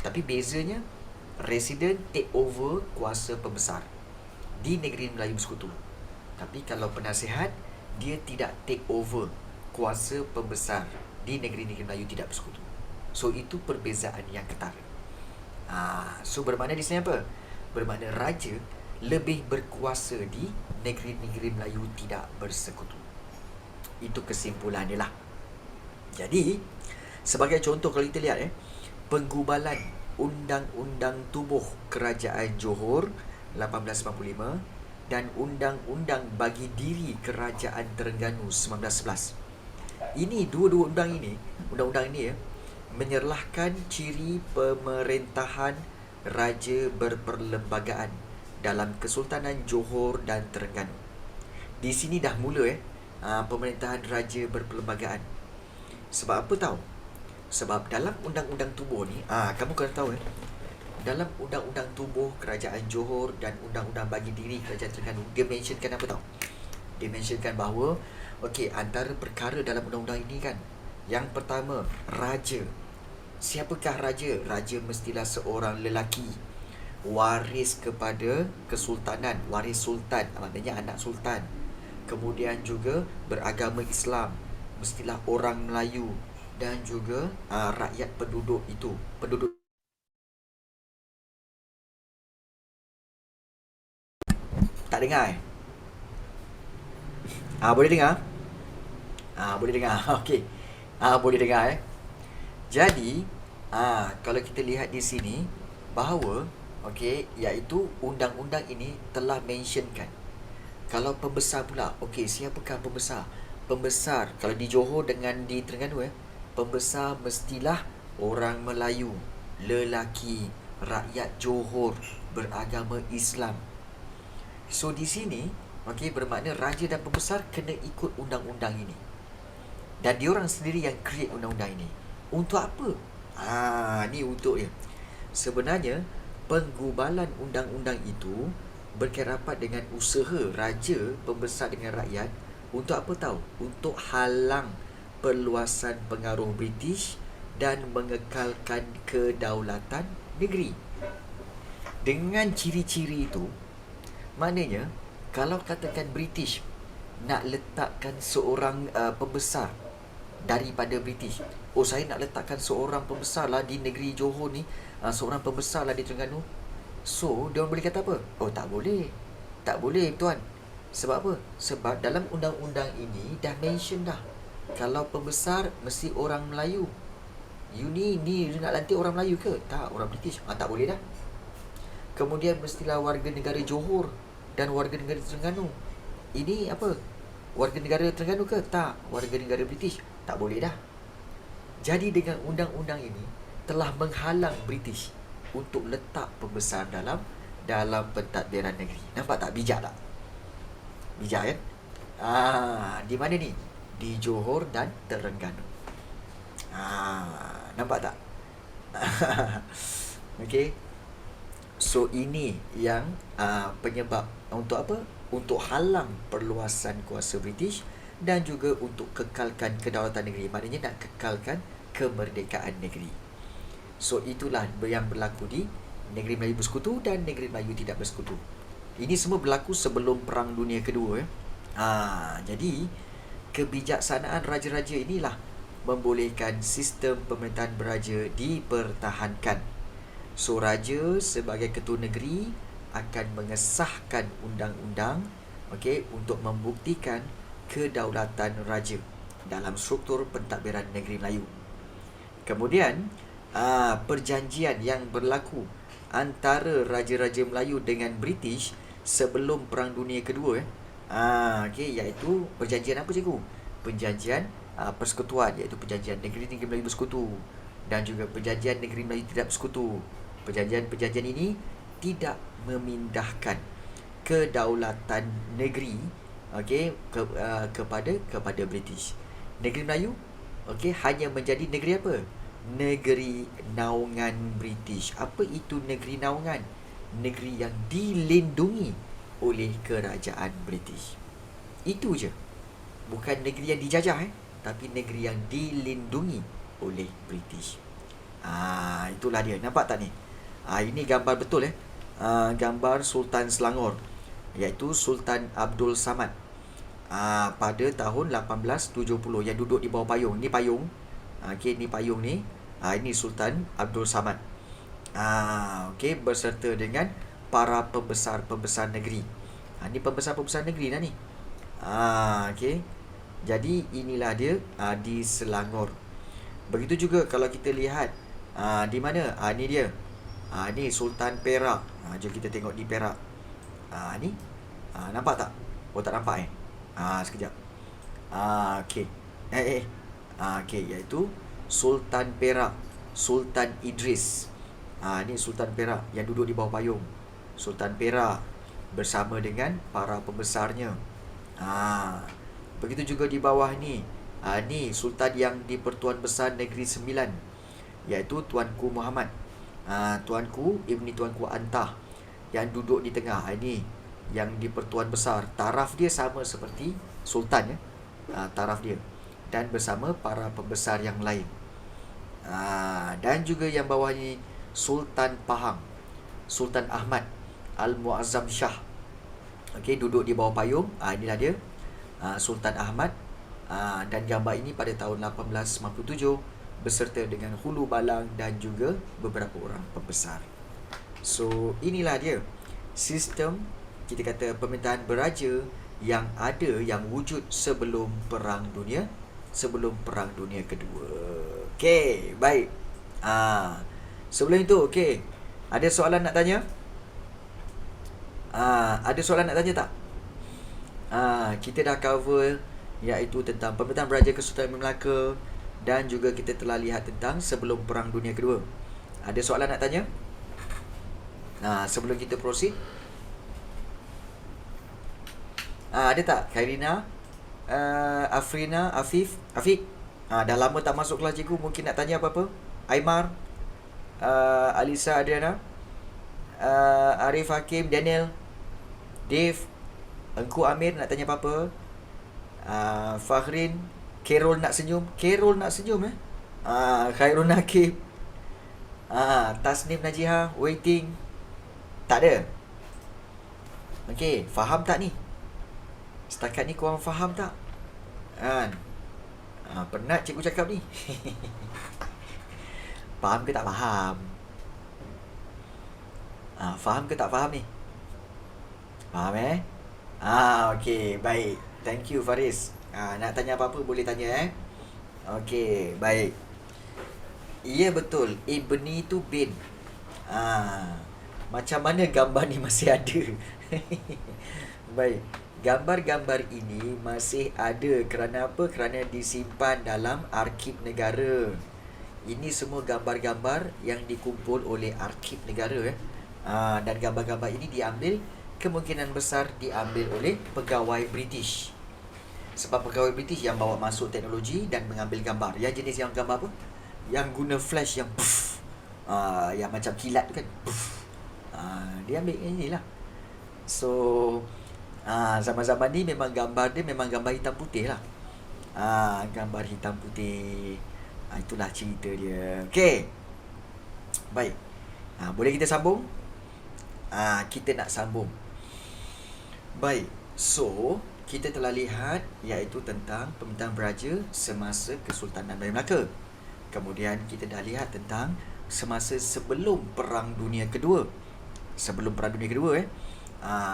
Tapi bezanya resident take over kuasa pembesar di negeri Melayu Bersekutu. Tapi kalau penasihat, dia tidak take over kuasa pembesar di negeri-negeri Melayu tidak bersekutu. So, itu perbezaan yang ketara. So, bermakna di sini apa? Bermakna raja lebih berkuasa di negeri-negeri Melayu tidak bersekutu. Itu kesimpulan dia lah. Jadi, sebagai contoh kalau kita lihat penggubalan Undang-Undang Tubuh Kerajaan Johor 1895 dan Undang-Undang Bagi Diri Kerajaan Terengganu 1911. Ini dua-dua undang-undang ini menyerlahkan ciri pemerintahan raja berperlembagaan dalam Kesultanan Johor dan Terengganu. Di sini dah mula pemerintahan raja berperlembagaan. Sebab apa tahu? Sebab dalam undang-undang tubuh ni, kamu kena tahu dalam Undang-Undang Tubuh Kerajaan Johor dan Undang-Undang Bagi Diri Kerajaan Terengganu, dia mentionkan apa tahu? Dia mentionkan bahawa antara perkara dalam undang-undang ini kan, yang pertama, raja. Siapakah raja? Raja mestilah seorang lelaki, waris kepada kesultanan, waris sultan, maknanya anak sultan. Kemudian juga beragama Islam, mestilah orang Melayu, dan juga rakyat penduduk tak dengar boleh dengar? Boleh dengar. Okey. Boleh dengar Jadi, kalau kita lihat di sini bahawa iaitu undang-undang ini telah mentionkan kalau pembesar pula. Siapakah pembesar? Pembesar kalau di Johor dengan di Terengganu pembesar mestilah orang Melayu, lelaki, rakyat Johor, beragama Islam. So di sini bermakna raja dan pembesar kena ikut undang-undang ini. Dan diorang sendiri yang create undang-undang ini. Untuk apa? Ni untuk dia. Sebenarnya penggubalan undang-undang itu berkait rapat dengan usaha raja pembesar dengan rakyat. Untuk apa tahu? Untuk halang perluasan pengaruh British dan mengekalkan kedaulatan negeri. Dengan ciri-ciri itu, maknanya kalau katakan British nak letakkan seorang pembesar daripada British, saya nak letakkan seorang pembesar lah di negeri Johor ni, seorang pembesar lah di Terengganu. So, dia boleh kata apa? Tak boleh. Tak boleh tuan. Sebab apa? Sebab dalam undang-undang ini dah mention dah, kalau pembesar mesti orang Melayu. You ni nak lantik orang Melayu ke? Tak, orang British. Tak boleh dah. Kemudian mestilah warga negara Johor dan warga negara Terengganu. Ini apa? Warga negara Terengganu ke? Tak, warga negara British. Tak boleh dah. Jadi dengan undang-undang ini telah menghalang British untuk letak pembesar dalam pentadbiran negeri. Nampak tak? Bijak tak? Bijak kan? Di mana ni? Di Johor dan Terengganu. Nampak tak? Okey. So ini yang penyebab untuk apa? Untuk halang perluasan kuasa British dan juga untuk kekalkan kedaulatan negeri. Maknanya nak kekalkan kemerdekaan negeri. So itulah yang berlaku di negeri Melayu Bersekutu dan negeri Melayu Tidak Bersekutu. Ini semua berlaku sebelum Perang Dunia Kedua. Jadi kebijaksanaan raja-raja inilah membolehkan sistem pemerintahan beraja dipertahankan. So raja sebagai ketua negeri akan mengesahkan undang-undang untuk membuktikan kedaulatan raja dalam struktur pentadbiran negeri Melayu. Kemudian perjanjian yang berlaku antara raja-raja Melayu dengan British sebelum Perang Dunia Kedua iaitu perjanjian apa cikgu? Perjanjian persekutuan, iaitu perjanjian negeri-negeri Melayu Bersekutu dan juga perjanjian negeri Melayu Tidak Bersekutu. Perjanjian ini tidak memindahkan kedaulatan negeri kepada British. Negeri Melayu hanya menjadi negeri apa? Negeri naungan British. Apa itu negeri naungan? Negeri yang dilindungi oleh kerajaan British. Itu je. Bukan negeri yang dijajah tapi negeri yang dilindungi oleh British. Itulah dia. Nampak tak ni? Ini gambar betul gambar Sultan Selangor, iaitu Sultan Abdul Samad pada tahun 1870 yang duduk di bawah payung. Ni payung. Okey, ni payung ni. Ini Sultan Abdul Samad. Okey, berserta dengan para pembesar-pembesar negeri. Ni pembesar-pembesar negeri dah ni. Okey. Jadi inilah dia di Selangor. Begitu juga kalau kita lihat di mana? Ni dia. Ni Sultan Perak. Jom kita tengok di Perak. Ni. Nampak tak? Oh, tak nampak sekejap. Okey. Okey, iaitu Sultan Perak, Sultan Idris. Ni Sultan Perak yang duduk di bawah payung. Sultan Perak bersama dengan para pembesarnya. Begitu juga di bawah ni. Ni Sultan yang di Pertuan Besar Negeri Sembilan, iaitu Tuanku Muhammad. Tuanku Ibni Tuanku Antah yang duduk di tengah. Ini yang di Pertuan Besar. Taraf dia sama seperti Sultan taraf dia. Dan bersama para pembesar yang lain. Dan juga yang bawah ni Sultan Pahang, Sultan Ahmad Al-Muazzam Shah. Okey, duduk di bawah payung. Inilah dia, Sultan Ahmad. Dan gambar ini pada tahun 1897 beserta dengan hulu balang dan juga beberapa orang pembesar. So, inilah dia sistem, kita kata, pemerintahan beraja yang ada, yang wujud sebelum Perang Dunia Kedua. Okey, baik. Sebelum itu, okey, ada soalan nak tanya? Ada soalan nak tanya tak? Kita dah cover iaitu tentang pemerintahan beraja Kesultanan Melaka, dan juga kita telah lihat tentang sebelum Perang Dunia Kedua. Ada soalan nak tanya? Sebelum kita proceed, ada tak? Khairina, Afrina, Afiq. Dah lama tak masuk kelas cikgu, mungkin nak tanya apa-apa? Aimar, Alisa Adriana, Arif Hakim, Daniel, Dave, Engku Amir nak tanya apa-apa? Fahrin, Khairul nak senyum. Khairul Nakib, Tasnim Najiha, waiting. Tak ada? Okey, faham tak ni? Setakat ni korang faham tak? Penat cikgu cakap ni. Faham ke tak faham? Faham ke tak faham ni? Faham okey, baik. Thank you Faris. Nak tanya apa-apa boleh tanya Okey, baik. Ya, betul. Ibni tu bin. Macam mana gambar ni masih ada? Baik. Gambar-gambar ini masih ada. Kerana apa? Kerana disimpan dalam arsip negara. Ini semua gambar-gambar yang dikumpul oleh arsip negara. Dan gambar-gambar ini diambil, kemungkinan besar diambil oleh pegawai British. Sebab pegawai British yang bawa masuk teknologi dan mengambil gambar. Yang jenis yang gambar apa? Yang guna flash yang puff. Yang macam kilat tu kan. Puff. Dia ambil inilah. So, zaman-zaman ni memang gambar dia memang gambar hitam putih lah. Gambar hitam putih. Itulah cerita dia. Okey. Baik. Boleh kita sambung? Kita nak sambung. Baik. So, kita telah lihat iaitu tentang pemerintahan beraja semasa Kesultanan Melayu Melaka. Kemudian kita dah lihat tentang semasa sebelum Perang Dunia Kedua. Sebelum Perang Dunia Kedua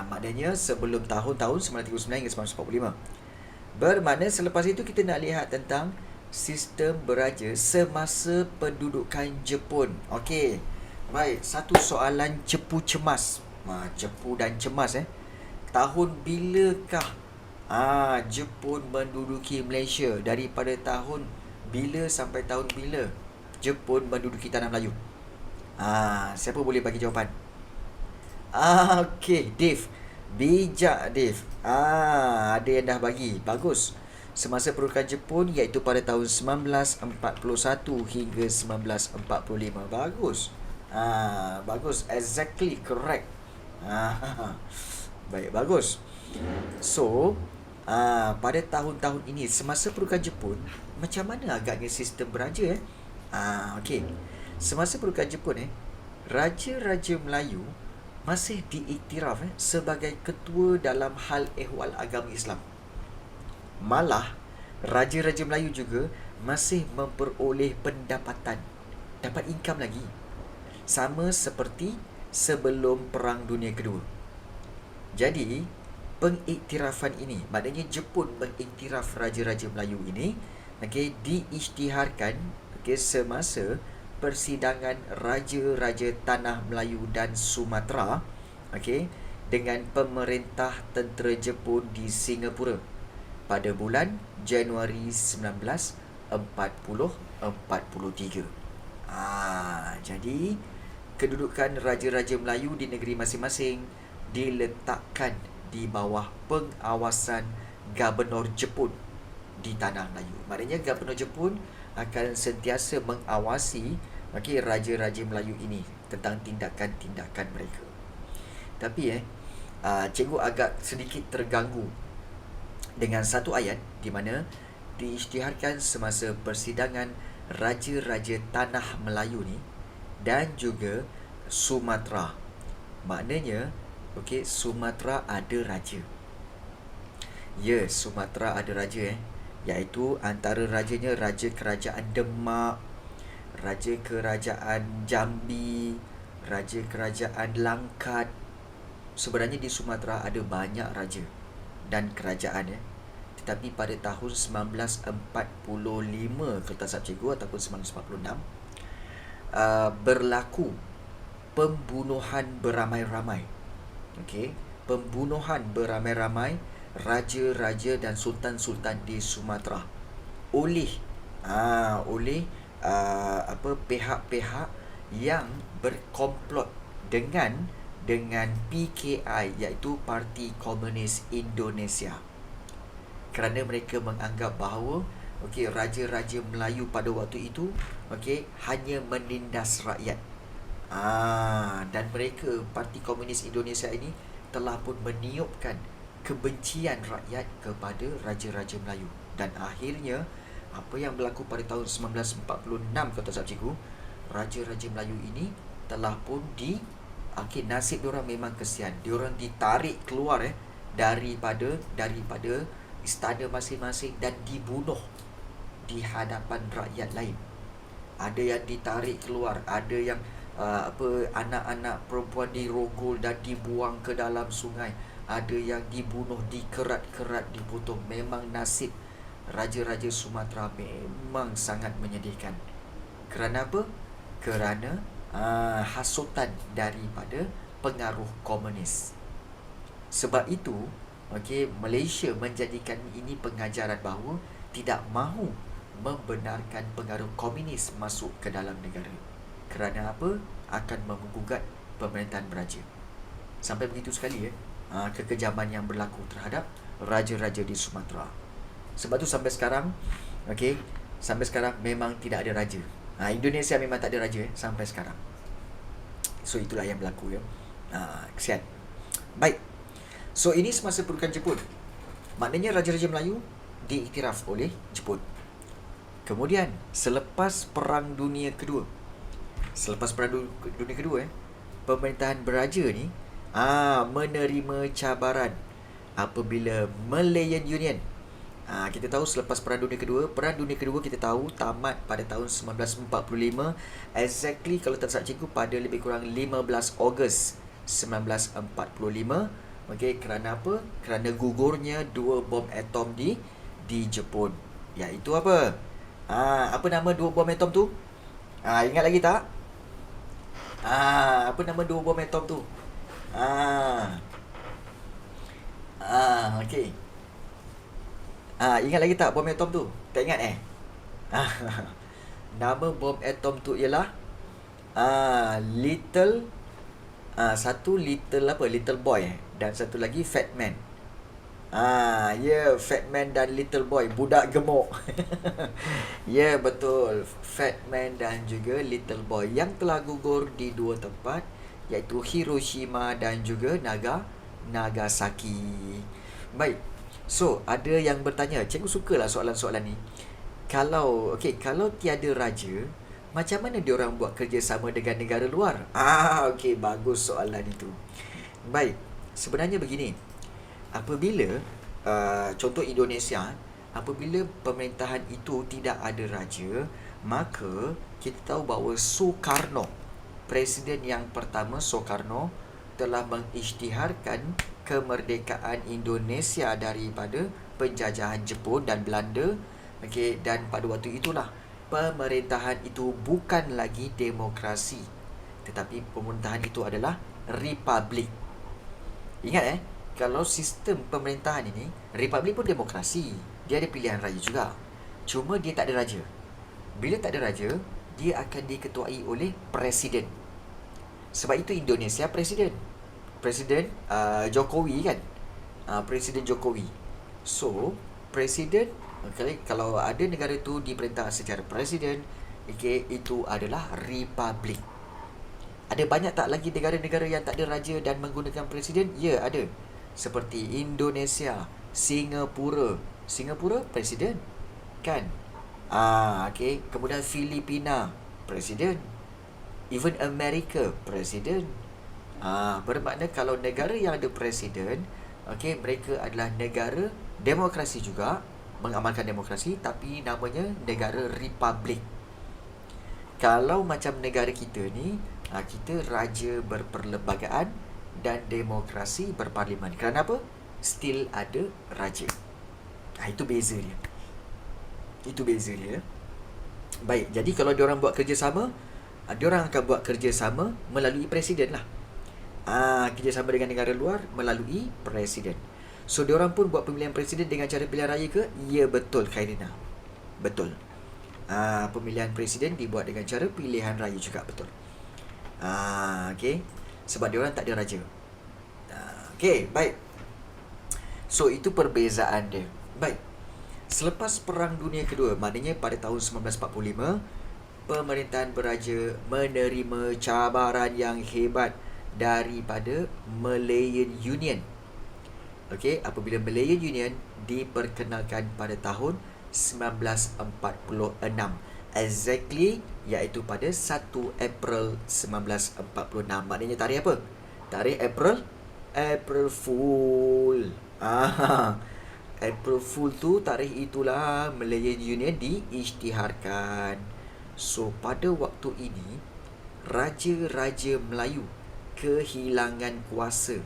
maknanya sebelum tahun-tahun 1939 hingga 1945. Bermakna selepas itu kita nak lihat tentang sistem beraja semasa pendudukan Jepun. Okey. Baik, satu soalan cepu cemas. Cepu dan cemas Tahun bilakah Jepun menduduki Malaysia? Daripada tahun bila sampai tahun bila Jepun menduduki tanah Melayu? Siapa boleh bagi jawapan? Okey, Dave. Bijak, Dave. Ada yang dah bagi. Bagus. Semasa pendudukan Jepun iaitu pada tahun 1941 hingga 1945. Bagus. Bagus. Exactly correct. Baik, bagus. So, pada tahun-tahun ini semasa pendudukan Jepun, macam mana agaknya sistem beraja Okey. Semasa pendudukan Jepun Raja-raja Melayu masih diiktiraf sebagai ketua dalam hal ehwal agama Islam. Malah, raja-raja Melayu juga masih memperoleh pendapatan, dapat income lagi, sama seperti sebelum Perang Dunia Kedua. Jadi, pengiktirafan ini, maknanya Jepun mengiktiraf raja-raja Melayu ini, diisytiharkan semasa persidangan raja-raja Tanah Melayu dan Sumatera dengan pemerintah tentera Jepun di Singapura pada bulan Januari 1943. Jadi kedudukan raja-raja Melayu di negeri masing-masing diletakkan di bawah pengawasan Gubernur Jepun di Tanah Melayu. Maknanya Gubernur Jepun akan sentiasa mengawasi raja-raja Melayu ini tentang tindakan-tindakan mereka. Tapi cikgu agak sedikit terganggu dengan satu ayat di mana diisytiharkan semasa persidangan raja-raja Tanah Melayu ni dan juga Sumatera. Maknanya Sumatera ada raja. Ya, Sumatera ada raja iaitu antara rajanya Raja Kerajaan Demak, Raja Kerajaan Jambi, Raja Kerajaan Langkat. Sebenarnya di Sumatera ada banyak raja dan kerajaan Tetapi pada tahun 1945 kalau tak salah cikgu, ataupun 1946 berlaku pembunuhan beramai-ramai. Pembunuhan beramai-ramai raja-raja dan sultan-sultan di Sumatera oleh pihak-pihak yang berkomplot dengan PKI, iaitu Parti Komunis Indonesia, kerana mereka menganggap bahawa raja-raja Melayu pada waktu itu hanya menindas rakyat. Dan mereka, Parti Komunis Indonesia ini, telah pun meniupkan kebencian rakyat kepada raja-raja Melayu. Dan akhirnya apa yang berlaku pada tahun 1946 kata sahabat cikgu, raja-raja Melayu ini telah pun nasib diorang memang kesian. Diorang ditarik keluar daripada istana masing-masing dan dibunuh di hadapan rakyat lain. Ada yang ditarik keluar, ada yang anak-anak perempuan dirogol dan dibuang ke dalam sungai, ada yang dibunuh, dikerat-kerat, dipotong. Memang nasib raja-raja Sumatera memang sangat menyedihkan. Kerana apa? Kerana hasutan daripada pengaruh komunis. Sebab itu Malaysia menjadikan ini pengajaran bahawa tidak mahu membenarkan pengaruh komunis masuk ke dalam negara. Kerana apa? Akan menggugat pemerintahan beraja. Sampai begitu sekali kekejaman yang berlaku terhadap raja-raja di Sumatera. Sebab tu sampai sekarang memang tidak ada raja. Indonesia memang tak ada raja sampai sekarang. So itulah yang berlaku kesian. Baik. So ini semasa perburukan Jepun. Maknanya raja-raja Melayu diiktiraf oleh Jepun. Kemudian selepas Perang Dunia Kedua, pemerintahan beraja ni menerima cabaran apabila Malayan Union. Kita tahu selepas Perang Dunia Kedua kita tahu tamat pada tahun 1945. Exactly kalau tak salah cikgu, pada lebih kurang 15 Ogos 1945. Kerana apa? Kerana gugurnya 2 bom atom di Jepun. Iaitu apa? Apa nama 2 bom atom tu? Ingat lagi tak? Apa nama 2 bom atom tu? Ingat lagi tak bom atom tu? Tak ingat Nama bom atom tu ialah satu little boy dan satu lagi fat man. Fat man dan little boy, budak gemuk. Betul, fat man dan juga little boy yang telah gugur di 2 tempat, iaitu Hiroshima dan juga Nagasaki. Baik. So, ada yang bertanya, cikgu sukalah soalan-soalan ni. Kalau tiada raja, Macam mana diorang buat kerjasama dengan negara luar? Okey, bagus soalan itu. Baik, sebenarnya begini. Apabila contoh Indonesia, apabila pemerintahan itu tidak ada raja, maka kita tahu bahawa Soekarno, presiden yang pertama Soekarno, telah mengisytiharkan kemerdekaan Indonesia daripada penjajahan Jepun dan Belanda. Okey, dan pada waktu itulah pemerintahan itu bukan lagi demokrasi, tetapi pemerintahan itu adalah republik. Ingat kalau sistem pemerintahan ini, republik pun demokrasi, dia ada pilihan raya juga. Cuma dia tak ada raja. Bila tak ada raja, dia akan diketuai oleh presiden. Sebab itu Indonesia presiden. Presiden Jokowi kan. Presiden Jokowi. So, presiden, kalau ada negara itu diperintah secara presiden, itu adalah republik. Ada banyak tak lagi negara-negara yang tak ada raja dan menggunakan presiden? Ya, ada. Seperti Indonesia, Singapura. Singapura presiden kan? Kemudian Filipina presiden. Even Amerika presiden. Bermakna kalau negara yang ada presiden, mereka adalah negara demokrasi juga, mengamalkan demokrasi, tapi namanya negara republik. Kalau macam negara kita ni, kita raja berperlembagaan dan demokrasi berparlimen. Kerana apa? Still ada raja. Itu beza dia. Itu beza dia. Baik, jadi kalau diorang buat kerjasama, diorang akan buat kerjasama melalui presiden lah. Kerjasama dengan negara luar melalui presiden. So, diorang pun buat pemilihan presiden dengan cara pilihan raya ke? Ya, betul, Khairina. Betul. Pemilihan presiden dibuat dengan cara pilihan raya juga, betul. Sebab diorang tak ada raja. Baik. So, itu perbezaan dia. Baik. Selepas Perang Dunia Kedua, maknanya pada tahun 1945, pemerintahan beraja menerima cabaran yang hebat daripada Malayan Union. Apabila Malayan Union diperkenalkan pada tahun 1946. Exactly, iaitu pada 1 April 1946. Maknanya tarikh apa? Tarikh April Fool. April Fool tu, tarikh itulah Malayan Union diisytiharkan. So, pada waktu ini, raja-raja Melayu kehilangan kuasa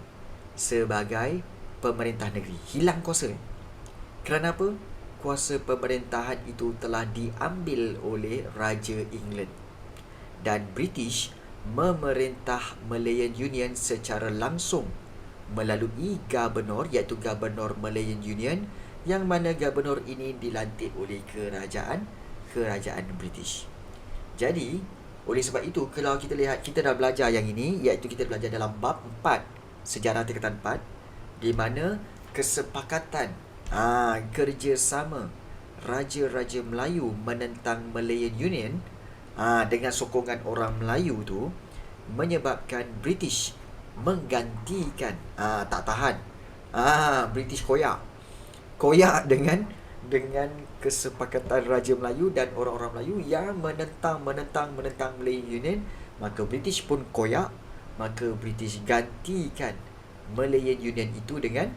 sebagai pemerintah negeri. Hilang kuasa. Kerana apa? Kuasa pemerintahan itu telah diambil oleh Raja England. Dan British memerintah Malayan Union secara langsung melalui Gubernur, iaitu Gubernur Malayan Union, yang mana Gubernur ini dilantik oleh kerajaan British. Jadi, oleh sebab itu, kalau kita lihat, kita dah belajar yang ini, iaitu kita belajar dalam bab 4, sejarah tingkatan 4, di mana kesepakatan kerjasama raja-raja Melayu menentang Malayan Union dengan sokongan orang Melayu tu menyebabkan British menggantikan tak tahan British koyak dengan kesepakatan Raja Melayu dan orang-orang Melayu yang menentang Malayan Union. Maka British pun koyak, maka British gantikan Malayan Union itu dengan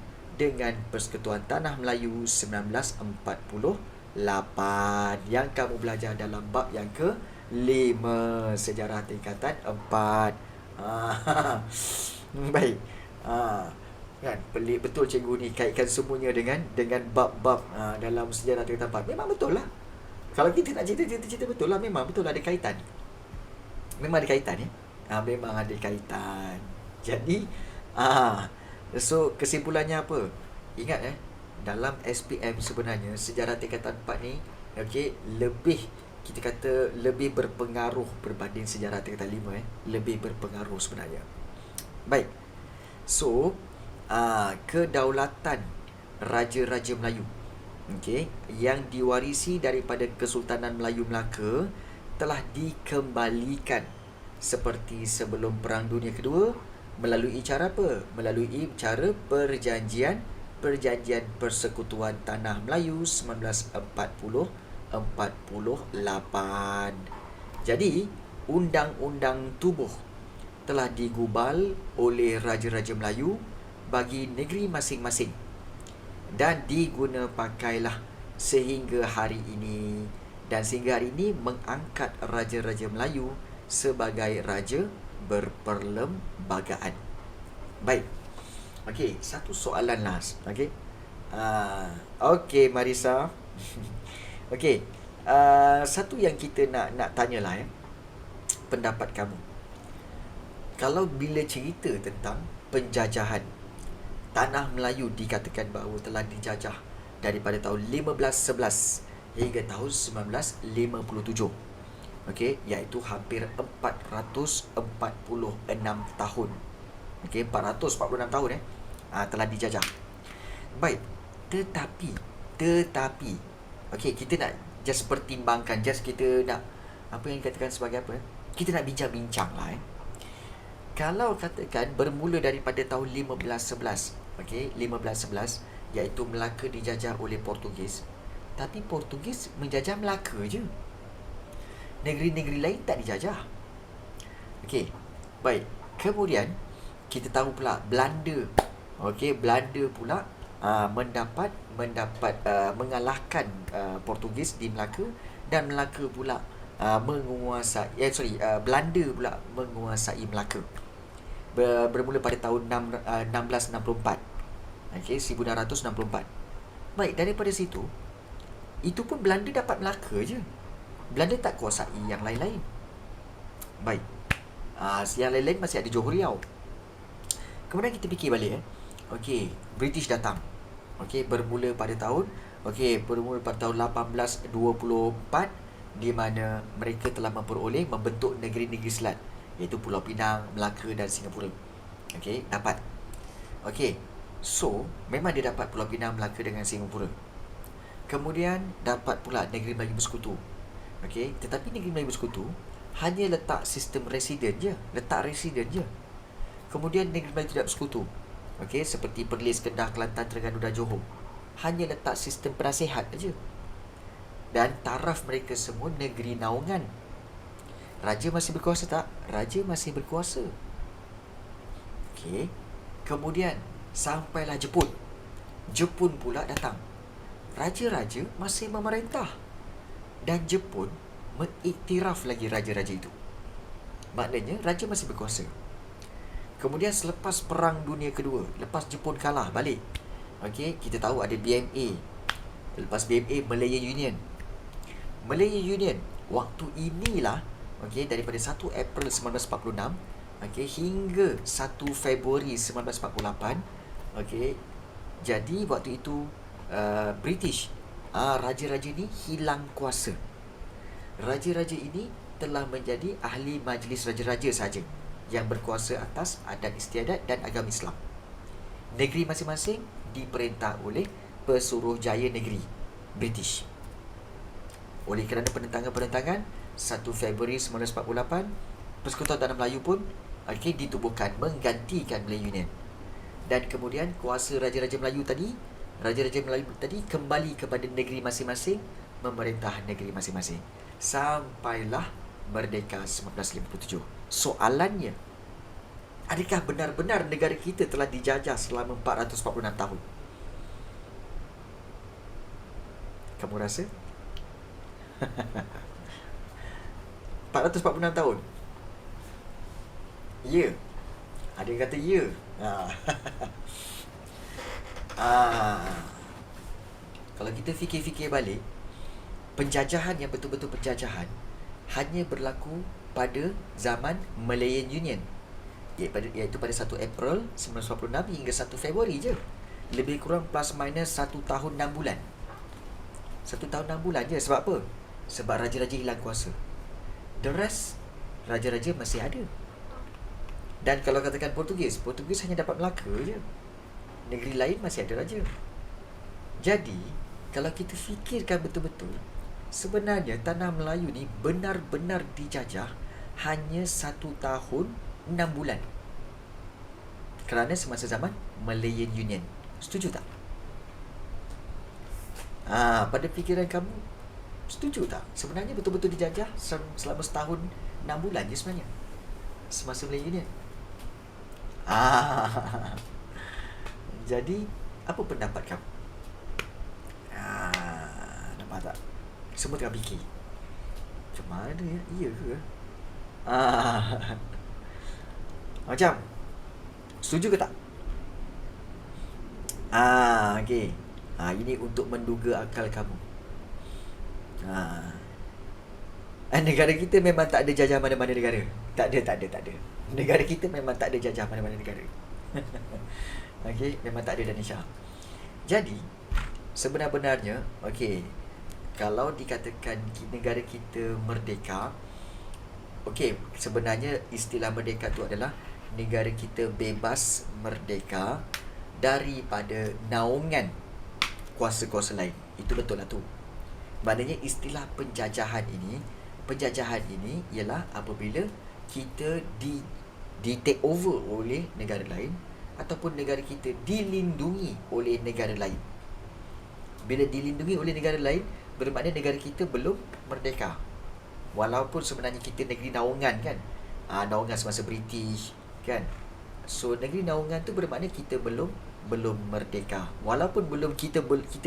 Persekutuan Tanah Melayu 1948 yang kamu belajar dalam bab yang ke-5, sejarah tingkatan 4. Baik. Kan pelik betul cikgu ni kaitkan semuanya dengan bab-bab dalam sejarah tingkatan 4. Memang betul lah. Kalau kita nak cerita betul lah, memang betul ada kaitan. Memang ada kaitan ya. Memang ada kaitan. Jadi so kesimpulannya apa? Ingat dalam SPM sebenarnya sejarah tingkatan 4 ni lebih, kita kata lebih berpengaruh berbanding sejarah tingkatan 5 lebih berpengaruh sebenarnya. Baik. So kedaulatan Raja-Raja Melayu yang diwarisi daripada Kesultanan Melayu Melaka telah dikembalikan seperti sebelum Perang Dunia Kedua melalui cara apa? Melalui cara Perjanjian Persekutuan Tanah Melayu 1948. Jadi, undang-undang tubuh telah digubal oleh Raja-Raja Melayu bagi negeri masing-masing dan diguna pakailah sehingga hari ini, dan sehingga hari ini mengangkat Raja-Raja Melayu sebagai Raja berperlembagaan. Baik. Okey, satu soalan last. Okey. Okey Marisa. Okey. Satu yang kita nak tanyalah pendapat kamu. Kalau bila cerita tentang penjajahan, tanah Melayu dikatakan bahawa telah dijajah daripada tahun 1511 hingga tahun 1957. Okey, iaitu hampir 446 tahun. Okey, 446 tahun telah dijajah. Baik, tetapi okey, kita nak just pertimbangkan, just kita nak apa yang dikatakan sebagai apa? Kita nak bincang-bincang lah Kalau katakan bermula daripada tahun 1511, okey, 1511 iaitu Melaka dijajah oleh Portugis. Tapi Portugis menjajah Melaka je. Negeri-negeri lain tak dijajah. Okey. Baik. Kemudian kita tahu pula Belanda. Okey, Belanda pula mendapat mengalahkan Portugis di Melaka, dan Melaka pula menguasai Belanda pula menguasai Melaka. Bermula pada tahun 1664. Okey, 1664. Baik, daripada situ itu pun Belanda dapat Melaka je. Belanda tak kuasai yang lain-lain. Baik. Yang lain-lain masih ada Johor Riau. Kemudian kita fikir balik Okey, British datang. Okey, bermula pada tahun 1824, di mana mereka telah membentuk negeri-negeri selat, iaitu Pulau Pinang, Melaka dan Singapura. Okey, dapat. Okey. So, memang dia dapat Pulau Pinang, Melaka dengan Singapura. Kemudian dapat pula negeri Melayu Bersekutu. Okey, tetapi negeri Melayu Bersekutu hanya letak sistem residen je, Kemudian negeri Melayu Tidak Bersekutu, okey, seperti Perlis, Kedah, Kelantan, Terengganu dan Johor, hanya letak sistem penasihat aja. Dan taraf mereka semua negeri naungan. Raja masih berkuasa tak? Raja masih berkuasa. Okey. Kemudian sampailah Jepun. Jepun pula datang. Raja-raja masih memerintah. Dan Jepun mengiktiraf lagi raja-raja itu. Maknanya raja masih berkuasa. Kemudian selepas Perang Dunia Kedua, lepas Jepun kalah balik, okey, kita tahu ada BMA. Lepas BMA, Malaya Union. Waktu inilah, okey, daripada 1 April 1946, okey, hingga 1 Februari 1948, okey. Jadi waktu itu British, raja-raja ini hilang kuasa. Raja-raja ini telah menjadi ahli majlis raja-raja saja yang berkuasa atas adat istiadat dan agama Islam. Negeri masing-masing diperintah oleh Pesuruhjaya Negeri British. Oleh kerana penentangan-penentangan 1 Februari 1948, Persekutuan Tanah Melayu pun ditubuhkan menggantikan Malaya Union. Dan kemudian kuasa Raja-Raja Melayu tadi kembali kepada negeri masing-masing, memerintah negeri masing-masing sampailah merdeka 1957. Soalannya, adakah benar-benar negara kita telah dijajah selama 446 tahun? Kamu rasa? 446 tahun? Ya. Ada yang kata ya. Kalau kita fikir-fikir balik, penjajahan yang betul-betul penjajahan hanya berlaku pada zaman Malayan Union, iaitu pada 1 April 1946 hingga 1 Februari je. Lebih kurang plus minus 1 tahun 6 bulan. 1 tahun 6 bulan je. Sebab apa? Sebab raja-raja hilang kuasa. The rest, raja-raja masih ada. Dan kalau katakan Portugis hanya dapat Melaka je. Negeri lain masih ada raja. Jadi, kalau kita fikirkan betul-betul, sebenarnya tanah Melayu ni benar-benar dijajah hanya 1 tahun 6 bulan. Kerana semasa zaman Malayan Union. Setuju tak? Pada fikiran kamu, Setuju tak? Sebenarnya betul-betul dijajah selama setahun 6 bulan je sebenarnya. Semasa Melayu ni. Jadi, apa pendapat kamu? Nampak tak? Semua tengah fikir. Macam mana ya? Iya ke? Macam, setuju ke tak? Okey. Ini untuk menduga akal kamu. Negara kita memang tak ada jajah mana-mana negara. Tak ada. Negara kita memang tak ada jajah mana-mana negara. Okey, memang tak ada Danisha. Jadi, sebenar-benarnya, okey, kalau dikatakan negara kita merdeka, okey, sebenarnya istilah merdeka tu adalah negara kita bebas merdeka daripada naungan kuasa-kuasa lain. Itu betul lah tu. Maknanya istilah penjajahan ini ialah apabila kita di take over oleh negara lain ataupun negara kita dilindungi oleh negara lain. Bila dilindungi oleh negara lain, bermakna negara kita belum merdeka. Walaupun sebenarnya kita negeri naungan kan. Naungan semasa British kan. So negeri naungan tu bermakna kita belum merdeka. Walaupun kita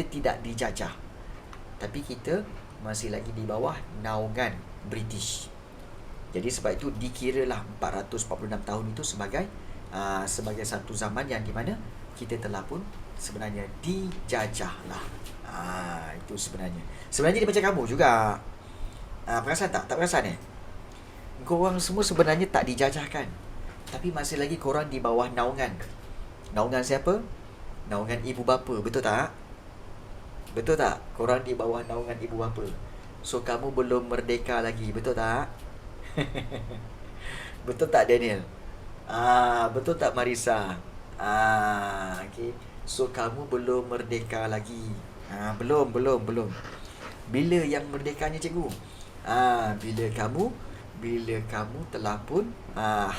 tidak dijajah, tapi kita masih lagi di bawah naungan British. Jadi sebab itu dikiralah 446 tahun itu sebagai satu zaman yang di mana kita telah pun sebenarnya dijajah lah. Itu sebenarnya. Sebenarnya dia macam kamu juga. Perasan tak? Tak perasan Korang semua sebenarnya tak dijajahkan, tapi masih lagi korang di bawah naungan. Naungan siapa? Naungan ibu bapa. Betul tak? Betul tak? Korang di bawah naungan ibu bapa. So kamu belum merdeka lagi. Betul tak? Betul tak Daniel? Betul tak Marisa? Okay. So kamu belum merdeka lagi. Belum. Bila yang merdekanya cikgu? Bila kamu telah pun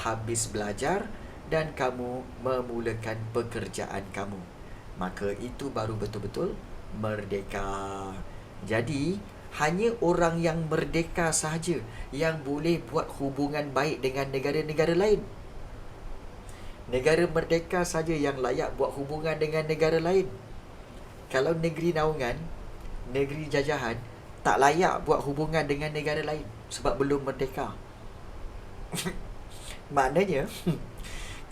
habis belajar dan kamu memulakan pekerjaan kamu, maka itu baru betul-betul merdeka. Jadi hanya orang yang merdeka sahaja yang boleh buat hubungan baik dengan negara-negara lain. Negara merdeka saja yang layak buat hubungan dengan negara lain. Kalau negeri naungan, negeri jajahan, tak layak buat hubungan dengan negara lain sebab belum merdeka. Maknanya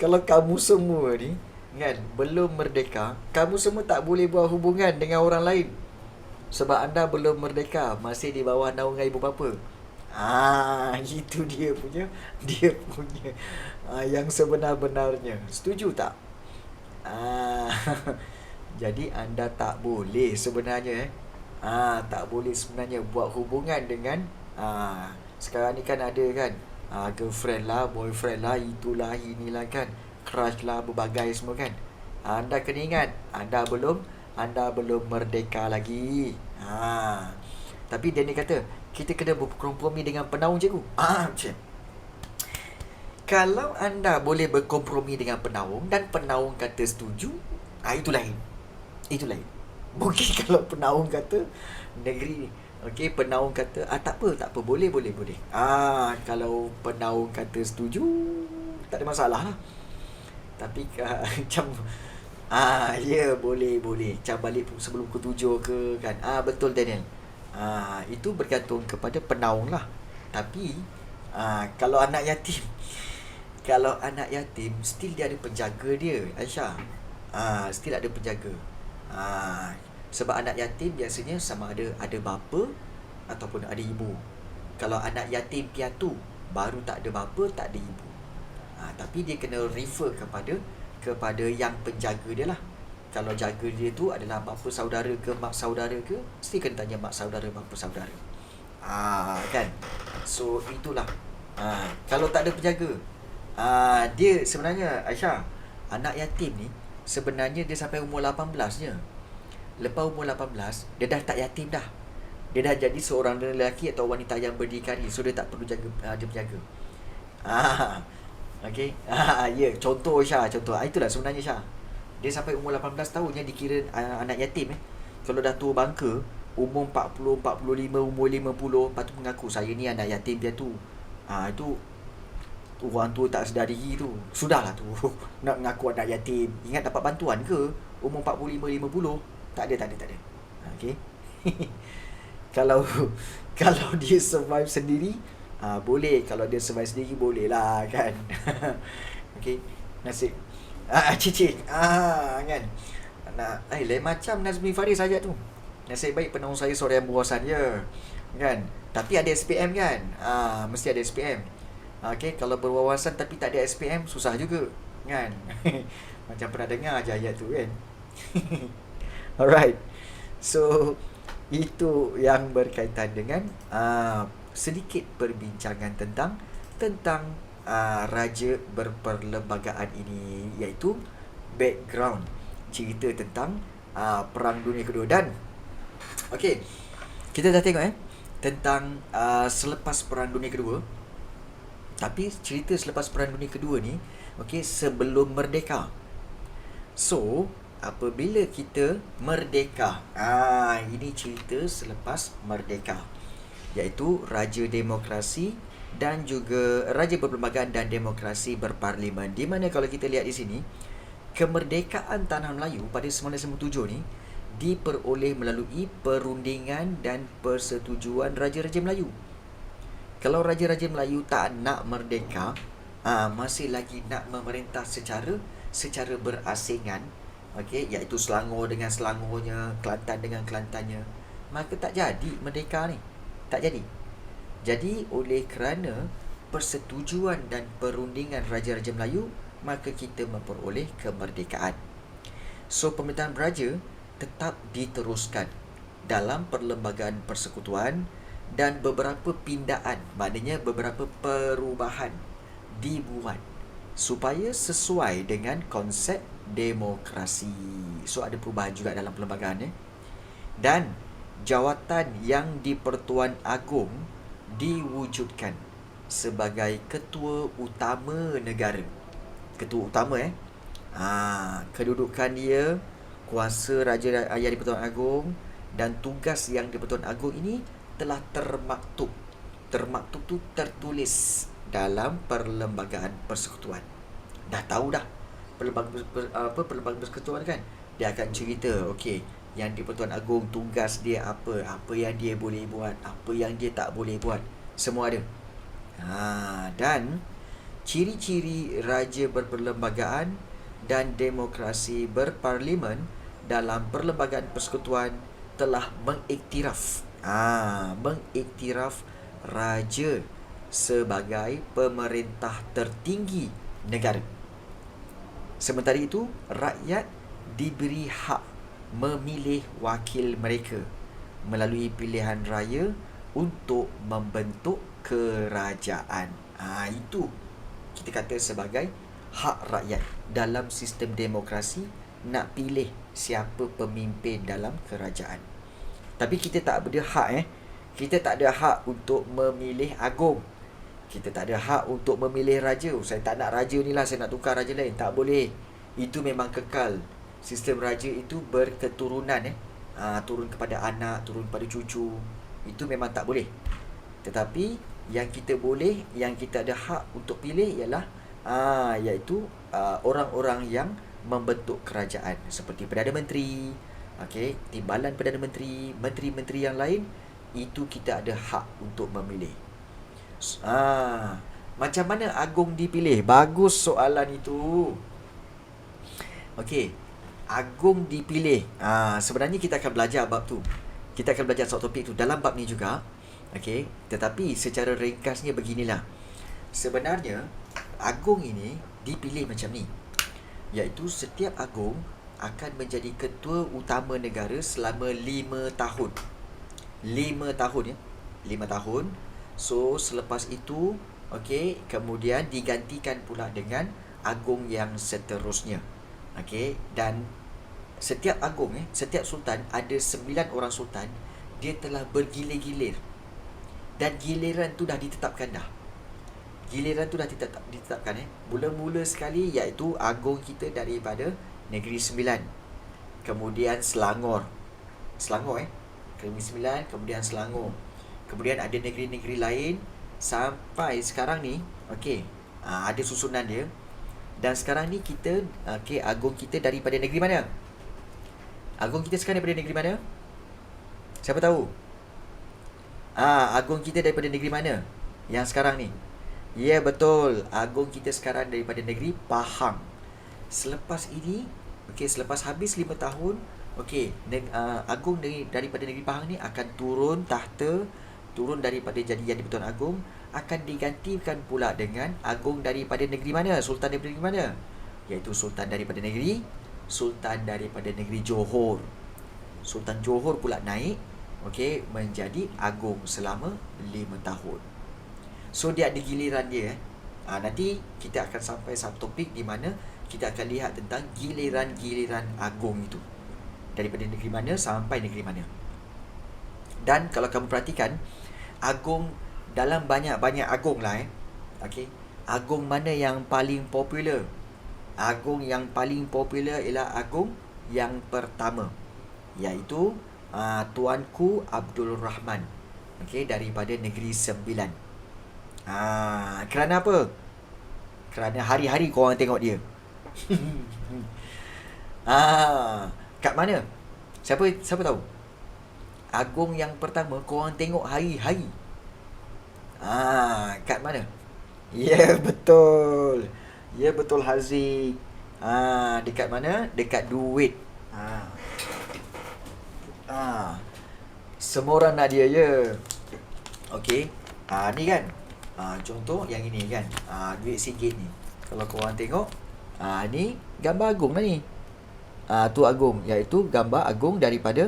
kalau kamu semua ni kan belum merdeka, kamu semua tak boleh buat hubungan dengan orang lain sebab anda belum merdeka, masih di bawah naungan ibu bapa. Itu dia punya yang sebenar-benarnya. Setuju tak? Jadi anda tak boleh sebenarnya tak boleh sebenarnya buat hubungan dengan sekarang ni kan ada kan girlfriend lah, boyfriend lah, itulah inilah kan, crush lah, berbagai semua kan. Anda kena ingat anda belum merdeka lagi. Tapi dia ni kata kita kena berkompromi dengan penaung cikgu. Macam kalau anda boleh berkompromi dengan penaung dan penaung kata setuju, itu lain. Mungkin kalau penaung kata negeri, okey, penaung kata tak apa, boleh. Kalau penaung kata setuju, tak ada masalah lah. Tapi macam ya boleh. Macam balik sebelum pukul 7 ke kan. Betul Daniel. Itu bergantung kepada penaung lah. Tapi kalau anak yatim still dia ada penjaga dia, Aisyah. Still ada penjaga. Sebab anak yatim biasanya sama ada bapa ataupun ada ibu. Kalau anak yatim piatu, baru tak ada bapa, tak ada ibu. Tapi dia kena refer kepada yang penjaga dia lah. Kalau jaga dia tu adalah bapa saudara ke mak saudara ke, mesti kena tanya mak saudara, bapa saudara. Kan? So itulah. Kalau tak ada penjaga, dia sebenarnya Aisyah, anak yatim ni sebenarnya dia sampai umur 18 je. Lepas umur 18, dia dah tak yatim dah. Dia dah jadi seorang lelaki atau wanita yang berdikari. So dia tak perlu jaga, dia penjaga. Okay. Ya, contoh Syah, itulah sebenarnya Syah. Dia sampai umur 18 tahun yang dikira anak yatim. Kalau dah tua bangka, umur 40, 45, umur 50, lepas tu mengaku saya ni anak yatim piatu. Itu orang tua tak sedar diri tu. Sudahlah tu. Nak mengaku anak yatim. Ingat dapat bantuan ke? Umur 45, 50. Tak ada. Okay. kalau kalau dia survive sendiri, boleh. Kalau dia survive sendiri, boleh lah kan. Okay. Nasib cicing. Kan. Lain macam Nazmi Faris saja tu. Nasib baik penanggung saya seorang yang berwawasan je. Kan. Tapi ada SPM kan. Mesti ada SPM. Okay. Kalau berwawasan tapi tak ada SPM, susah juga. Kan. Macam pernah dengar je ayat tu kan. Alright. So itu yang berkaitan dengan sedikit perbincangan tentang raja berperlembagaan ini, iaitu background cerita tentang Perang Dunia Kedua. Dan okey, kita dah tengok tentang selepas Perang Dunia Kedua. Tapi cerita selepas Perang Dunia Kedua ni, okey, sebelum merdeka. So apabila kita merdeka, ini cerita selepas merdeka, iaitu raja demokrasi dan juga raja berperlembagaan dan demokrasi berparlimen. Di mana kalau kita lihat di sini, kemerdekaan tanah Melayu pada 1997 ni diperoleh melalui perundingan dan persetujuan raja-raja Melayu. Kalau raja-raja Melayu tak nak merdeka, masih lagi nak memerintah secara berasingan, okey, iaitu Selangor dengan Selangornya, Kelantan dengan Kelantannya, maka tak jadi merdeka ni. Tak jadi. Jadi oleh kerana persetujuan dan perundingan raja-raja Melayu, maka kita memperoleh kemerdekaan. So pemerintahan beraja tetap diteruskan dalam perlembagaan persekutuan dan beberapa pindaan, maknanya beberapa perubahan dibuat supaya sesuai dengan konsep demokrasi. So ada perubahan juga dalam perlembagaan Dan jawatan yang di-Pertuan Agong diwujudkan sebagai ketua utama negara. Ketua utama kedudukan dia, kuasa raja yang di-Pertuan Agong dan tugas yang di-Pertuan Agong ini telah termaktub. Termaktub tu tertulis dalam perlembagaan persekutuan. Dah tahu dah perlembagaan persekutuan kan. Dia akan cerita, okey, yang di-Pertuan Agong tugas dia apa yang dia boleh buat, apa yang dia tak boleh buat, semua ada. Dan ciri-ciri raja berperlembagaan dan demokrasi berparlimen dalam perlembagaan persekutuan telah mengiktiraf raja sebagai pemerintah tertinggi negara. Sementara itu, rakyat diberi hak memilih wakil mereka melalui pilihan raya untuk membentuk kerajaan. Itu kita kata sebagai hak rakyat dalam sistem demokrasi, nak pilih siapa pemimpin dalam kerajaan. Tapi kita tak ada hak kita tak ada hak untuk memilih agung. Kita tak ada hak untuk memilih raja. Saya tak nak raja ni lah, saya nak tukar raja lain. Tak boleh. Itu memang kekal. Sistem raja itu berketurunan turun kepada anak, turun kepada cucu. Itu memang tak boleh. Tetapi yang kita boleh, yang kita ada hak untuk pilih ialah iaitu orang-orang yang membentuk kerajaan, seperti Perdana Menteri, timbalan Perdana Menteri, menteri-menteri yang lain. Itu kita ada hak untuk memilih. Macam mana agung dipilih? Bagus soalan itu. Okey, agung dipilih. Sebenarnya kita akan belajar bab tu. Kita akan belajar soal topik tu dalam bab ni juga. Okey, tetapi secara ringkasnya beginilah. Sebenarnya agung ini dipilih macam ni, iaitu setiap agung akan menjadi ketua utama negara selama 5 tahun. 5 tahun 5 tahun. So selepas itu, kemudian digantikan pula dengan agung yang seterusnya. Dan setiap agung setiap sultan, ada 9 orang sultan, dia telah bergilir-gilir. Dan giliran tu dah ditetapkan dah. Ditetapkan Mula-mula sekali iaitu agung kita daripada Negeri Sembilan. Kemudian Selangor. Negeri Sembilan, kemudian Selangor. Kemudian ada negeri-negeri lain sampai sekarang ni, okey. Ada susunan dia. Dan sekarang ni kita, okey, agung kita daripada negeri mana? Agung kita sekarang daripada negeri mana? Siapa tahu? Agung kita daripada negeri mana? Yang sekarang ni. Ya, betul. Agung kita sekarang daripada negeri Pahang. Selepas ini, okey, selepas habis 5 tahun, okey, agung daripada negeri Pahang ni akan turun tahta, turun daripada jadi Pertuan Agong, akan digantikan pula dengan agung daripada negeri mana? Sultan daripada negeri mana? Iaitu Sultan daripada negeri Johor. Sultan Johor pula naik, okey, menjadi agung selama 5 tahun. So dia ada giliran dia. Nanti kita akan sampai satu topik di mana kita akan lihat tentang giliran-giliran agung itu. Daripada negeri mana sampai negeri mana. Dan kalau kamu perhatikan, agung dalam banyak-banyak agung lah okey, agung mana yang paling popular? Agung yang paling popular ialah agung yang pertama, iaitu Tuanku Abdul Rahman, okey, daripada negeri Sembilan. Kerana apa? Kerana hari-hari korang tengok dia. Kat mana? Siapa tahu? Agung yang pertama korang tengok hari-hari. Kat mana? Ya, betul. Ya, betul, Haziq. Dekat mana? Dekat duit. Semua orang nak dia, ya. Okey. Ni kan. Contoh yang ini kan. Duit RM1 ni. Kalau korang tengok, ni gambar agung lah ni. Tu agung, iaitu gambar agung daripada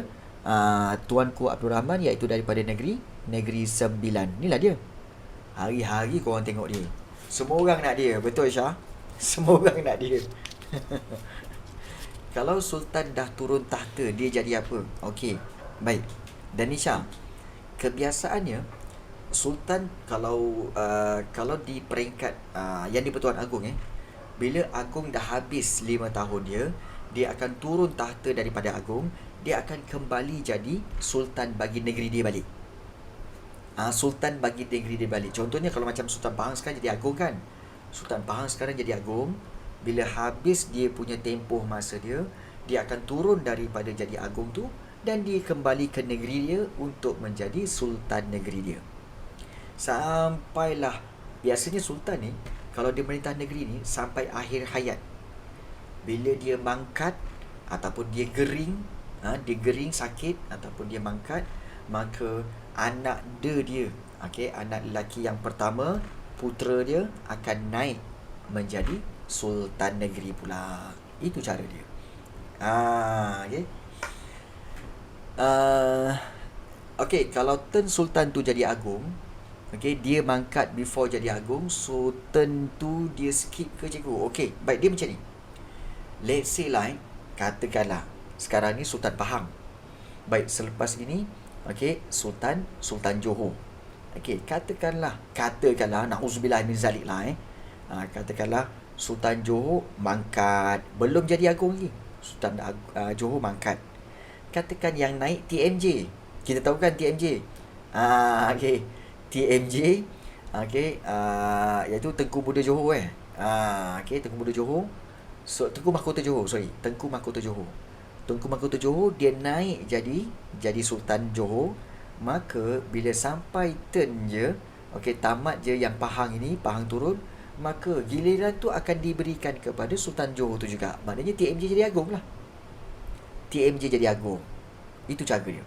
Tuanku Abdul Rahman, iaitu daripada negeri Sembilan. Inilah dia. Hari-hari korang tengok dia. Semua orang nak dia. Betul, Syah? Semua orang nak dia. Kalau Sultan dah turun tahta, dia jadi apa? Okey, baik. Dan Nisha, kebiasaannya Sultan kalau di peringkat yang di Pertuan Agong bila agung dah habis 5 tahun dia akan turun tahta daripada agung, dia akan kembali jadi sultan bagi negeri dia balik. Sultan bagi negeri dia balik. Contohnya kalau macam Sultan Pahang sekarang jadi agung kan. Sultan Pahang sekarang jadi agung, bila habis dia punya tempoh masa dia akan turun daripada jadi agung tu dan dia kembali ke negeri dia untuk menjadi sultan negeri dia. Sampailah, biasanya sultan ni kalau dia merintah negeri ni sampai akhir hayat. Bila dia mangkat ataupun dia gering, dia gering sakit ataupun dia mangkat, maka anak dia, anak lelaki yang pertama, putera dia akan naik menjadi sultan negeri pula. Itu cara dia. Okey, kalau turn sultan tu jadi agung, dia mangkat before jadi agung, sultan tu dia skip ke cikgu? Okey, baik, dia macam ni. Let's say like, katakanlah sekarang ni Sultan Pahang. Baik, selepas ini Sultan Johor. Katakanlah na'udzubillah min zalik lah katakanlah Sultan Johor mangkat, belum jadi agung lagi. Sultan Johor mangkat. Katakan yang naik TMJ. Kita tahu kan TMJ? TMJ iaitu Tengku Muda Johor Tengku Muda Johor. Tengku Mahkota Johor, Tengku Mahkota Johor. Tengku Mahkota Johor dia naik jadi Sultan Johor. Maka bila sampai turn je, tamat je yang Pahang ini, Pahang turun, maka giliran tu akan diberikan kepada Sultan Johor tu juga. Maknanya TMJ jadi agung lah. TMJ jadi agung. Itu cara dia.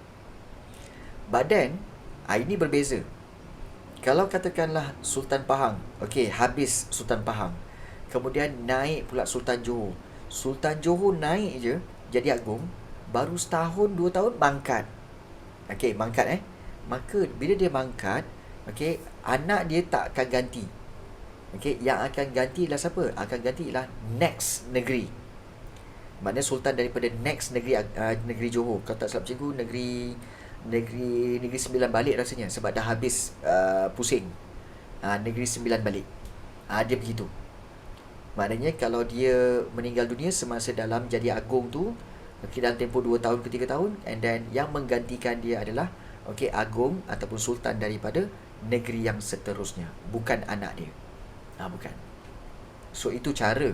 But then, ini berbeza. Kalau katakanlah Sultan Pahang, habis Sultan Pahang, kemudian naik pula Sultan Johor. Sultan Johor naik je jadi agung, baru setahun 2 tahun mangkat. Mangkat maka bila dia mangkat, anak dia tak akan ganti. Yang akan ganti ialah siapa? Akan ganti ialah next negeri. Maknanya sultan daripada next negeri Johor. Kalau tak silap cikgu, negeri Sembilan balik rasanya, sebab dah habis pusing. Negeri Sembilan balik. Dia begitu. Maknanya kalau dia meninggal dunia semasa dalam jadi agung tu, Okey, dalam tempoh 2 tahun ke 3 tahun, and then yang menggantikan dia adalah okey, agung ataupun sultan daripada negeri yang seterusnya, bukan anak dia. Bukan. So itu cara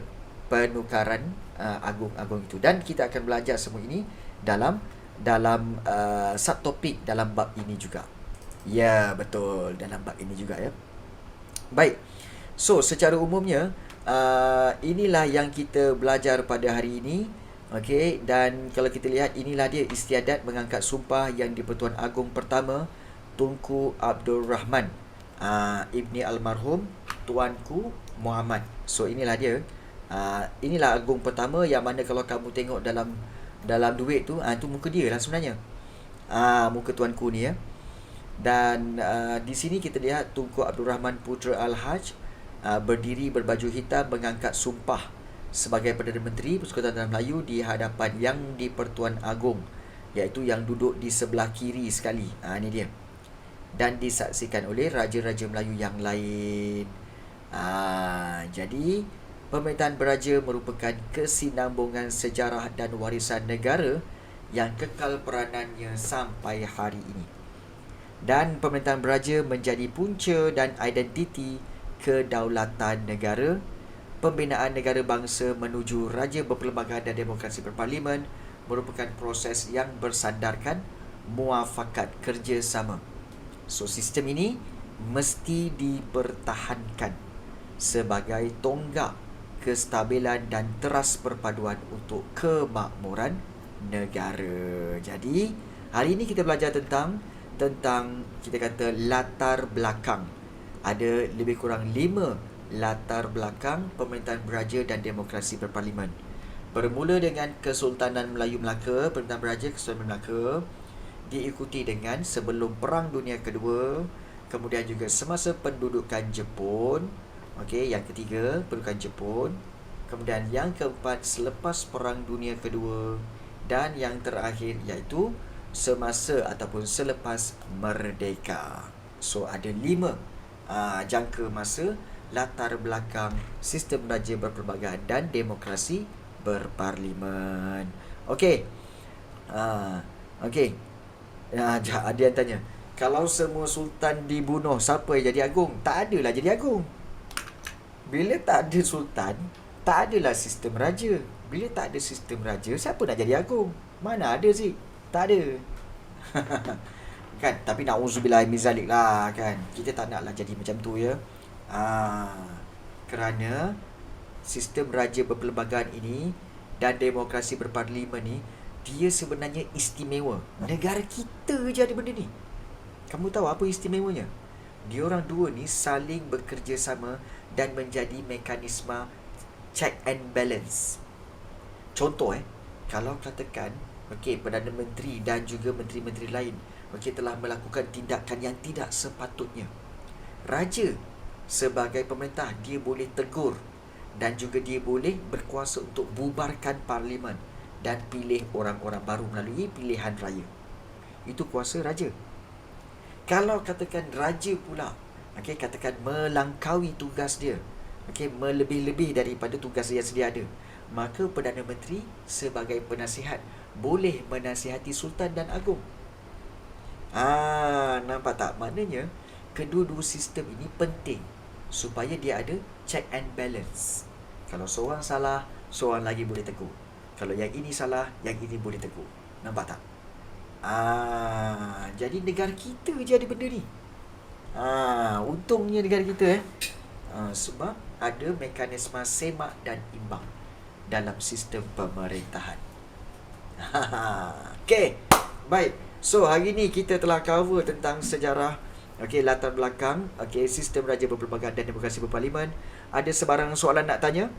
penukaran agung-agung itu, dan kita akan belajar semua ini dalam subtopik dalam bab ini juga. Ya, betul, dalam bab ini juga ya. Baik. So secara umumnya inilah yang kita belajar pada hari ini. Okey, dan kalau kita lihat, inilah dia istiadat mengangkat sumpah yang di-Pertuan Agong pertama Tunku Abdul Rahman Ibni Almarhum Tuanku Muhammad. So inilah dia. Inilah agung pertama, yang mana kalau kamu tengok dalam duit tu, tu muka dia lah sebenarnya. Muka tuanku ni ya. Dan di sini kita lihat Tunku Abdul Rahman Putra Al-Haj berdiri berbaju hitam mengangkat sumpah sebagai Perdana Menteri Persekutuan Tanah Melayu di hadapan Yang di-Pertuan Agong, iaitu yang duduk di sebelah kiri sekali. Ini dia. Dan disaksikan oleh raja-raja Melayu yang lain. Jadi pemerintahan beraja merupakan kesinambungan sejarah dan warisan negara yang kekal peranannya sampai hari ini. Dan pemerintahan beraja menjadi punca dan identiti kedaulatan negara. Pembinaan negara bangsa menuju raja berperlembagaan dan demokrasi berparlimen merupakan proses yang bersandarkan muafakat kerjasama. So sistem ini mesti dipertahankan sebagai tonggak kestabilan dan teras perpaduan untuk kemakmuran negara. Jadi hari ini kita belajar tentang kita kata latar belakang. Ada lebih kurang 5 latar belakang pemerintahan beraja dan demokrasi berparlimen. Bermula dengan Kesultanan Melayu Melaka, pemerintahan beraja Kesultanan Melaka, diikuti dengan sebelum Perang Dunia Kedua, kemudian juga semasa pendudukan Jepun. Okey, yang ketiga pendudukan Jepun, kemudian yang keempat selepas Perang Dunia Kedua, dan yang terakhir iaitu semasa ataupun selepas merdeka. So ada 5 jangka masa latar belakang sistem beraja berperlembagaan dan demokrasi berparlimen. Okey. Okey. Ada yang tanya, kalau semua sultan dibunuh, siapa yang jadi agung? Tak adalah jadi agung. Bila tak ada sultan, tak adalah sistem raja. Bila tak ada sistem raja, siapa nak jadi agung? Mana ada sih? Tak ada. Kan? Tapi na'udzubillah min zalik lah kan. Kita tak naklah jadi macam tu ya. Kerana sistem raja berperlembagaan ini dan demokrasi berparlimen ni, dia sebenarnya istimewa. Negara kita je ada benda ni. Kamu tahu apa istimewanya? Diorang dua ni saling bekerjasama dan menjadi mekanisme check and balance. Contoh kalau katakan Perdana Menteri dan juga menteri-menteri lain telah melakukan tindakan yang tidak sepatutnya, raja sebagai pemerintah, dia boleh tegur dan juga dia boleh berkuasa untuk bubarkan parlimen dan pilih orang-orang baru melalui pilihan raya. Itu kuasa raja. Kalau katakan raja pula katakan melangkaui tugas dia, melebih-lebih daripada tugas yang sedia ada, maka Perdana Menteri sebagai penasihat boleh menasihati sultan dan agung. Nampak tak? Maknanya kedua-dua sistem ini penting supaya dia ada check and balance. Kalau seorang salah, seorang lagi boleh tegur. Kalau yang ini salah, yang ini boleh tegur. Nampak tak? Jadi negara kita je ada benda ni. Untungnya negara kita sebab ada mekanisme semak dan imbang dalam sistem pemerintahan. Okey, baik. So hari ni kita telah cover tentang sejarah, latar belakang, sistem raja berperlembagaan dan demokrasi berparlimen. Ada sebarang soalan nak tanya?